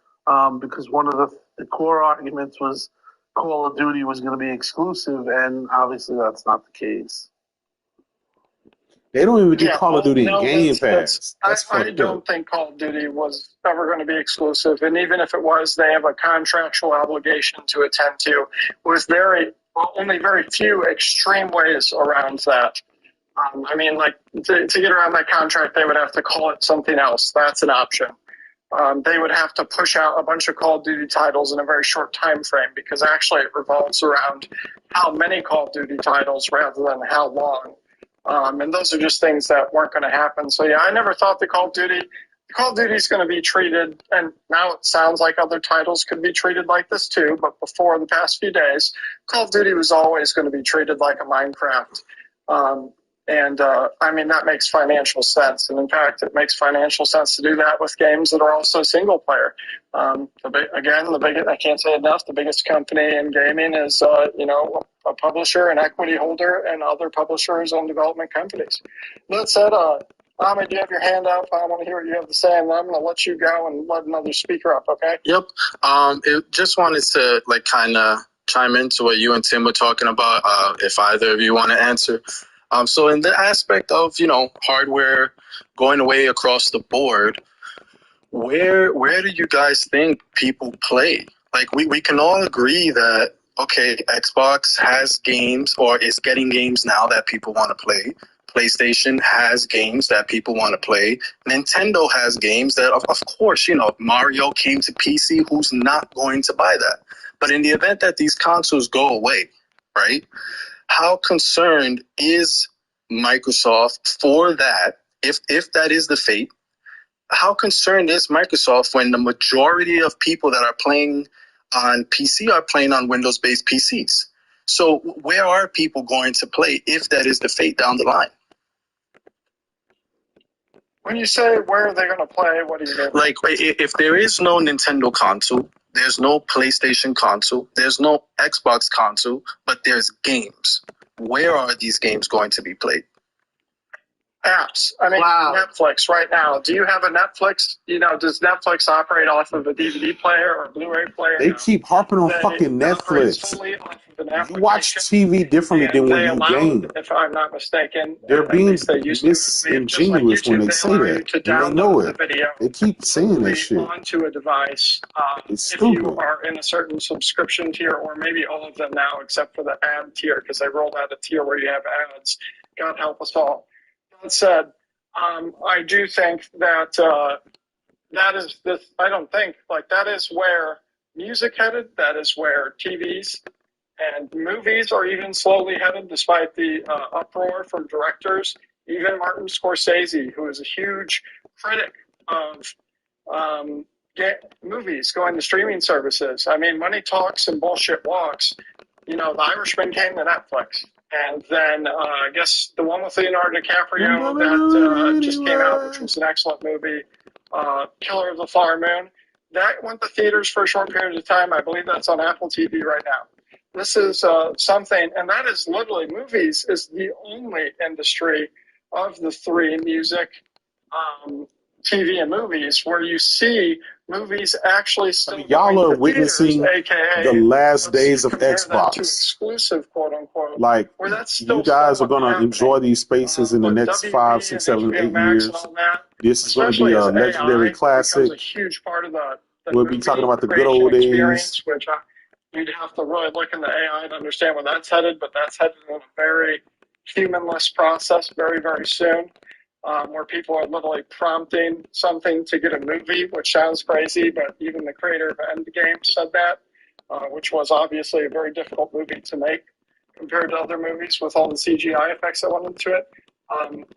because one of the core arguments was Call of Duty was going to be exclusive, and obviously that's not the case. They don't even do Call of Duty no, Game Pass. That's I fucked don't up. think Call of Duty was ever going to be exclusive, and even if it was, they have a contractual obligation to attend to, with only very few extreme ways around that. I mean, like, to get around that contract, they would have to call it something else. That's an option. They would have to push out a bunch of Call of Duty titles in a very short time frame, because actually it revolves around how many Call of Duty titles rather than how long. And those are just things that weren't going to happen. So yeah, I never thought Call of Duty is going to be treated, and now it sounds like other titles could be treated like this too, but before the past few days, Call of Duty was always going to be treated like a Minecraft. I mean, that makes financial sense. And in fact, it makes financial sense to do that with games that are also single player. I can't say enough, the biggest company in gaming is, a publisher, an equity holder, and other publishers and development companies. That said, Ahmed, you have your hand up. I want to hear what you have to say, and then I'm going to let you go and let another speaker up, okay? Yep. Just wanted to kind of chime into what you and Tim were talking about, if either of you want to answer. So in the aspect of, hardware going away across the board, where do you guys think people play? Like, we can all agree that, okay, Xbox has games or is getting games now that people want to play. PlayStation has games that people want to play. Nintendo has games that, of course, Mario came to PC. Who's not going to buy that? But in the event that these consoles go away, right, how concerned is Microsoft for that, if that is the fate? How concerned is Microsoft when the majority of people that are playing on PC are playing on Windows-based PCs? So where are people going to play if that is the fate down the line? When you say where are they going to play, what do you mean? Like, if there is no Nintendo console, there's no PlayStation console, there's no Xbox console, but there's games. Where are these games going to be played? Apps. I mean, Netflix right now. Do you have a Netflix? Does Netflix operate off of a DVD player or a Blu-ray player? They keep harping on fucking Netflix. You watch TV differently than when you game. If I'm not mistaken, they're being disingenuous when they say that. And they know it. They keep saying that shit. Onto a device. It's if stupid. you are in a certain subscription tier, or maybe all of them now, except for the ad tier, because they rolled out a tier where you have ads. God help us all. That said, I do think that that is this. I don't think that is where music headed. That is where TVs and movies are even slowly headed, despite the uproar from directors. Even Martin Scorsese, who is a huge critic of movies going to streaming services. I mean, money talks and bullshit walks. The Irishman came to Netflix. And then I guess the one with Leonardo DiCaprio that just came out, which was an excellent movie, Killer of the Flower Moon, that went to theaters for a short period of time. I believe that's on Apple TV right now. This is something, and that is literally, movies is the only industry of the three, music, TV, and movies, where you see movies actually still. Y'all are witnessing theaters, the last days of Xbox. Exclusive, quote unquote. Like, you guys are going to enjoy these spaces in the next 5, 6, 7, 8 years. This is going to be a legendary classic. A huge part of the we'll be talking about the good old days. Which you'd have to really look in the AI to understand where that's headed, but that's headed in a very humanless process very, very soon. Where people are literally prompting something to get a movie, which sounds crazy, but even the creator of Endgame said that, which was obviously a very difficult movie to make compared to other movies with all the CGI effects that went into it.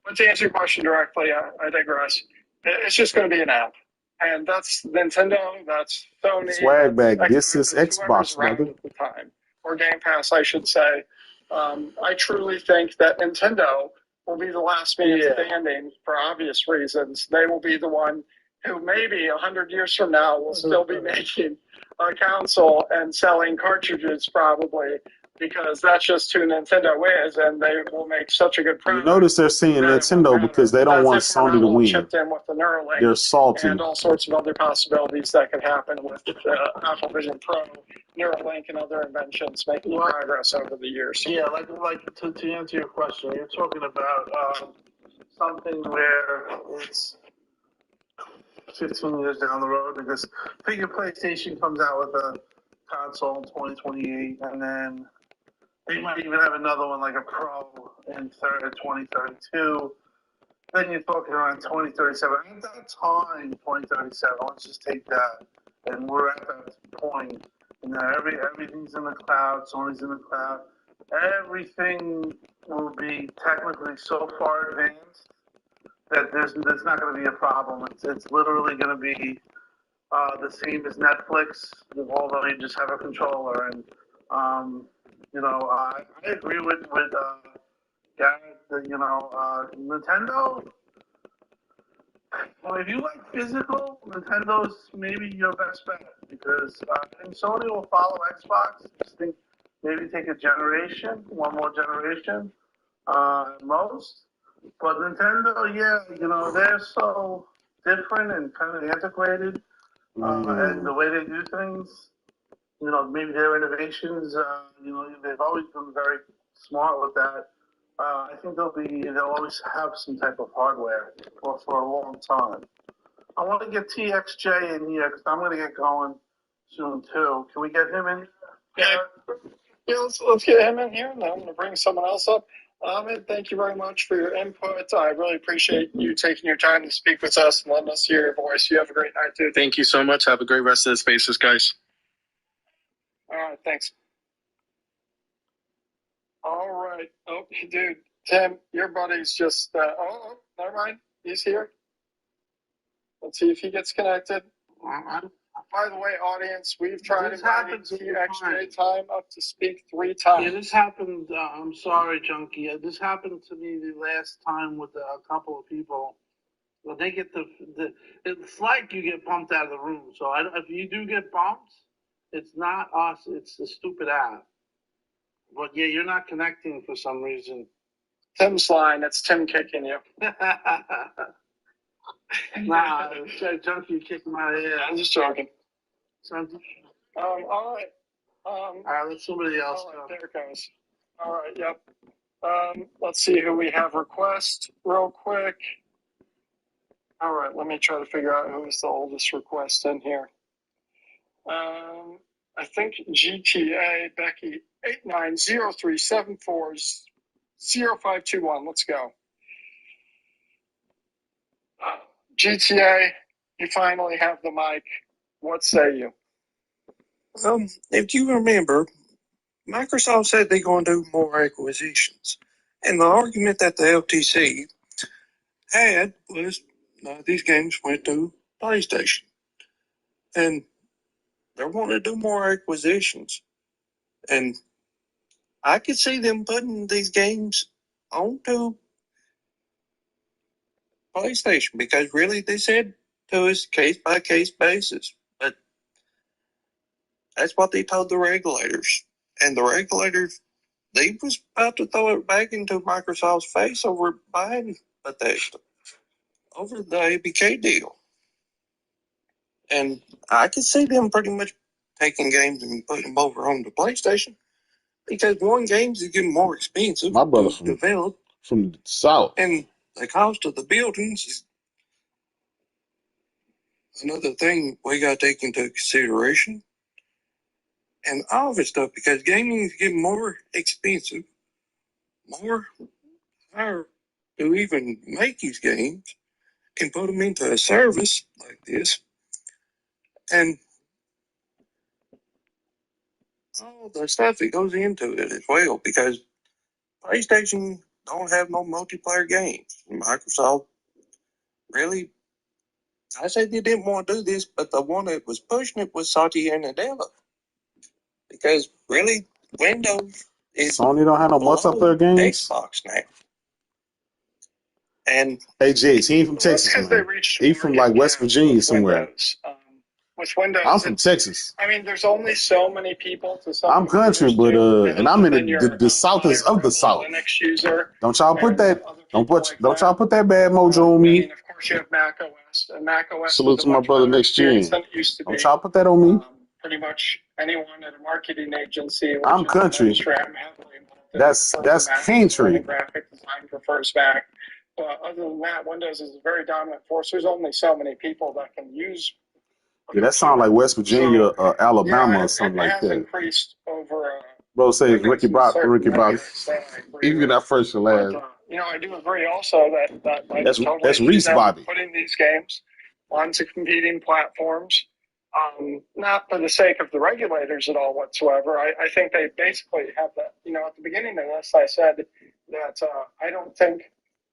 But to answer your question directly, I digress. It's just going to be an app. And that's Nintendo, that's Sony. Swag bag, this is Xbox, brother. At the time, or Game Pass, I should say. I truly think that Nintendo will be the last man standing for obvious reasons. They will be the one who maybe 100 years from now will still be making a console and selling cartridges probably, because that's just who Nintendo is, and they will make such a good product. You notice they're saying Nintendo because they don't want Sony to win. Chipped in with the Neuralink. They're salty. And all sorts of other possibilities that could happen with the Apple Vision Pro, Neuralink, and other inventions making progress over the years. Yeah, like to answer your question, you're talking about something where it's 15 years down the road, because figure PlayStation comes out with a console in 2028, and then they might even have another one like a Pro in 2032. Then you're talking around 2037. At that time, 2037, let's just take that, and we're at that point. You know, everything's in the cloud, Sony's in the cloud. Everything will be technically so far advanced that there's not going to be a problem. It's literally going to be the same as Netflix, although you just have a controller. And I agree with Garrett. Nintendo. Well, if you like physical, Nintendo's maybe your best bet, because I think Sony will follow Xbox. Just think maybe take a generation, one more generation, at most. But Nintendo, yeah, they're so different and kind of antiquated, and the way they do things, maybe their innovations, they've always been very smart with that. I think they'll always have some type of hardware for a long time. I want to get TXJ in here because I'm going to get going soon too. Can we get him in? Yeah, let's get him in here, and I'm going to bring someone else up. Ahmed, thank you very much for your input. I really appreciate you taking your time to speak with us and letting us hear your voice. You have a great night, too. Thank you so much. Have a great rest of the Spaces, guys. All right, thanks. All right. Oh, dude, Tim, your buddy's just, never mind. He's here. Let's see if he gets connected. By the way, audience, we've tried inviting TXJ time up to speak 3 times. Yeah, this happened. I'm sorry, Junkie. This happened to me the last time with a couple of people. When they get it's like you get bumped out of the room. So if you do get bumped, it's not us. It's the stupid app. But yeah, you're not connecting for some reason. Tim's line. It's Tim kicking you. Nah, Junkie kicked my ass. I'm just joking. All right, let somebody else go. There it goes. All right, yep. Let's see who we have request real quick. All right, let me try to figure out who's the oldest request in here. I think GTA Becky 8903740521. Let's go. GTA, you finally have the mic. What say you? If you remember, Microsoft said they're going to do more acquisitions. And the argument that the LTC had was these games went to PlayStation. And they're wanting to do more acquisitions. And I could see them putting these games onto PlayStation because really they said to us case-by-case basis. But that's what they told the regulators. And the regulators, they was about to throw it back into Microsoft's face over buying Bethesda, over the ABK deal. And I could see them pretty much taking games and putting them over on the PlayStation because one games is getting more expensive My brother to develop. From the South. And the cost of the buildings is another thing we got to take into consideration. And all of it stuff, because gaming is getting more expensive, more higher to even make these games and put them into a service like this. And all the stuff that goes into it as well, because PlayStation don't have no multiplayer games. Microsoft really, I say they didn't want to do this, but the one that was pushing it was Satya Nadella. Because really, Windows is Sony don't have no multiplayer games. Xbox now. And hey, Jace, he ain't from Texas, man. He from like West Virginia somewhere. With Windows, I'm from Texas. I mean, there's only so many people to some. I'm country, but and I'm in the southest of the South. Linux user. Don't y'all put that? Don't y'all put that bad mojo on me. And of course, you have Mac OS. And Mac OS. Salute to my brother next gen. Don't y'all put that on me? Pretty much anyone at a marketing agency. I'm country. That's country. Graphic design prefers Mac. But other than that, Windows is a very dominant force. There's only so many people that can use. Yeah, that sounds like West Virginia, Alabama, or something like that. Increased over. Bro says Ricky Brock. Even that first and last. But, I do agree also that that's Reese Bobby putting these games onto competing platforms. Not for the sake of the regulators at all whatsoever. I think they basically have that. At the beginning of this, I said that I don't think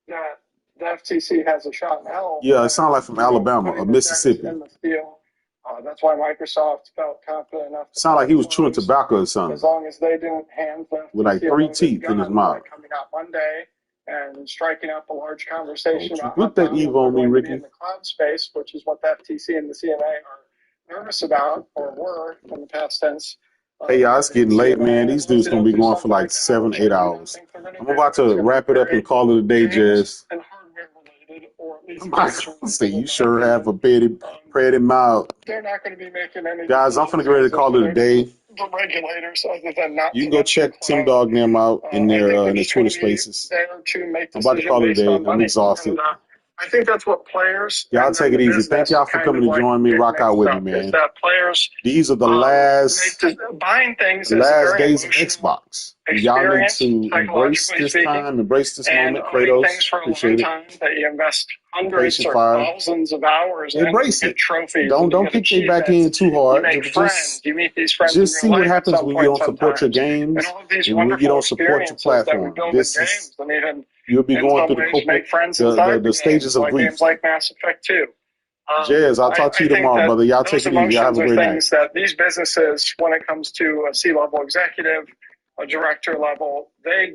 that the FTC has a shot in hell. Yeah, it sounds like from Alabama or Mississippi. In the steel. That's why Microsoft felt confident enough. Sound like he was chewing tobacco or something. As long as they didn't hand the with like 3 teeth in his mouth. Coming out Monday and striking up a large conversation about put that evil on me, Ricky. In the cloud space, which is what the FTC and the CMA are nervous about, or were in the past tense. Hey, y'all, it's getting late, man. These dudes gonna be going for like 7, 8 hours. I'm about to wrap it up and call it a day, Jazz. I'm not gonna say you sure have a pretty mouth. They're not going to be making any. Guys, I'm finna get ready to call it a day. The regulators, other than not. You can go check Timdog and them out in their Twitter Spaces. I'm about to call it a day. I'm exhausted. I think that's what players. Y'all take it easy. Thank y'all for coming to join me. Rock out with me, man. These are the last buying things. Last days of Xbox. Y'all need to embrace this time, embrace this moment. Kratos, appreciate it. That you invest hundreds or thousands of hours. Embrace it. Trophies. Don't kick your back in too hard. You meet these friends. Just see what happens when you don't support your games and when you don't support your platform. This is. You'll be going through the stages of grief. Games like Mass Effect 2. Jazz, I'll talk to you tomorrow, brother. Y'all take it easy. Y'all have a great night. That these businesses, when it comes to a C-level executive, a director level, they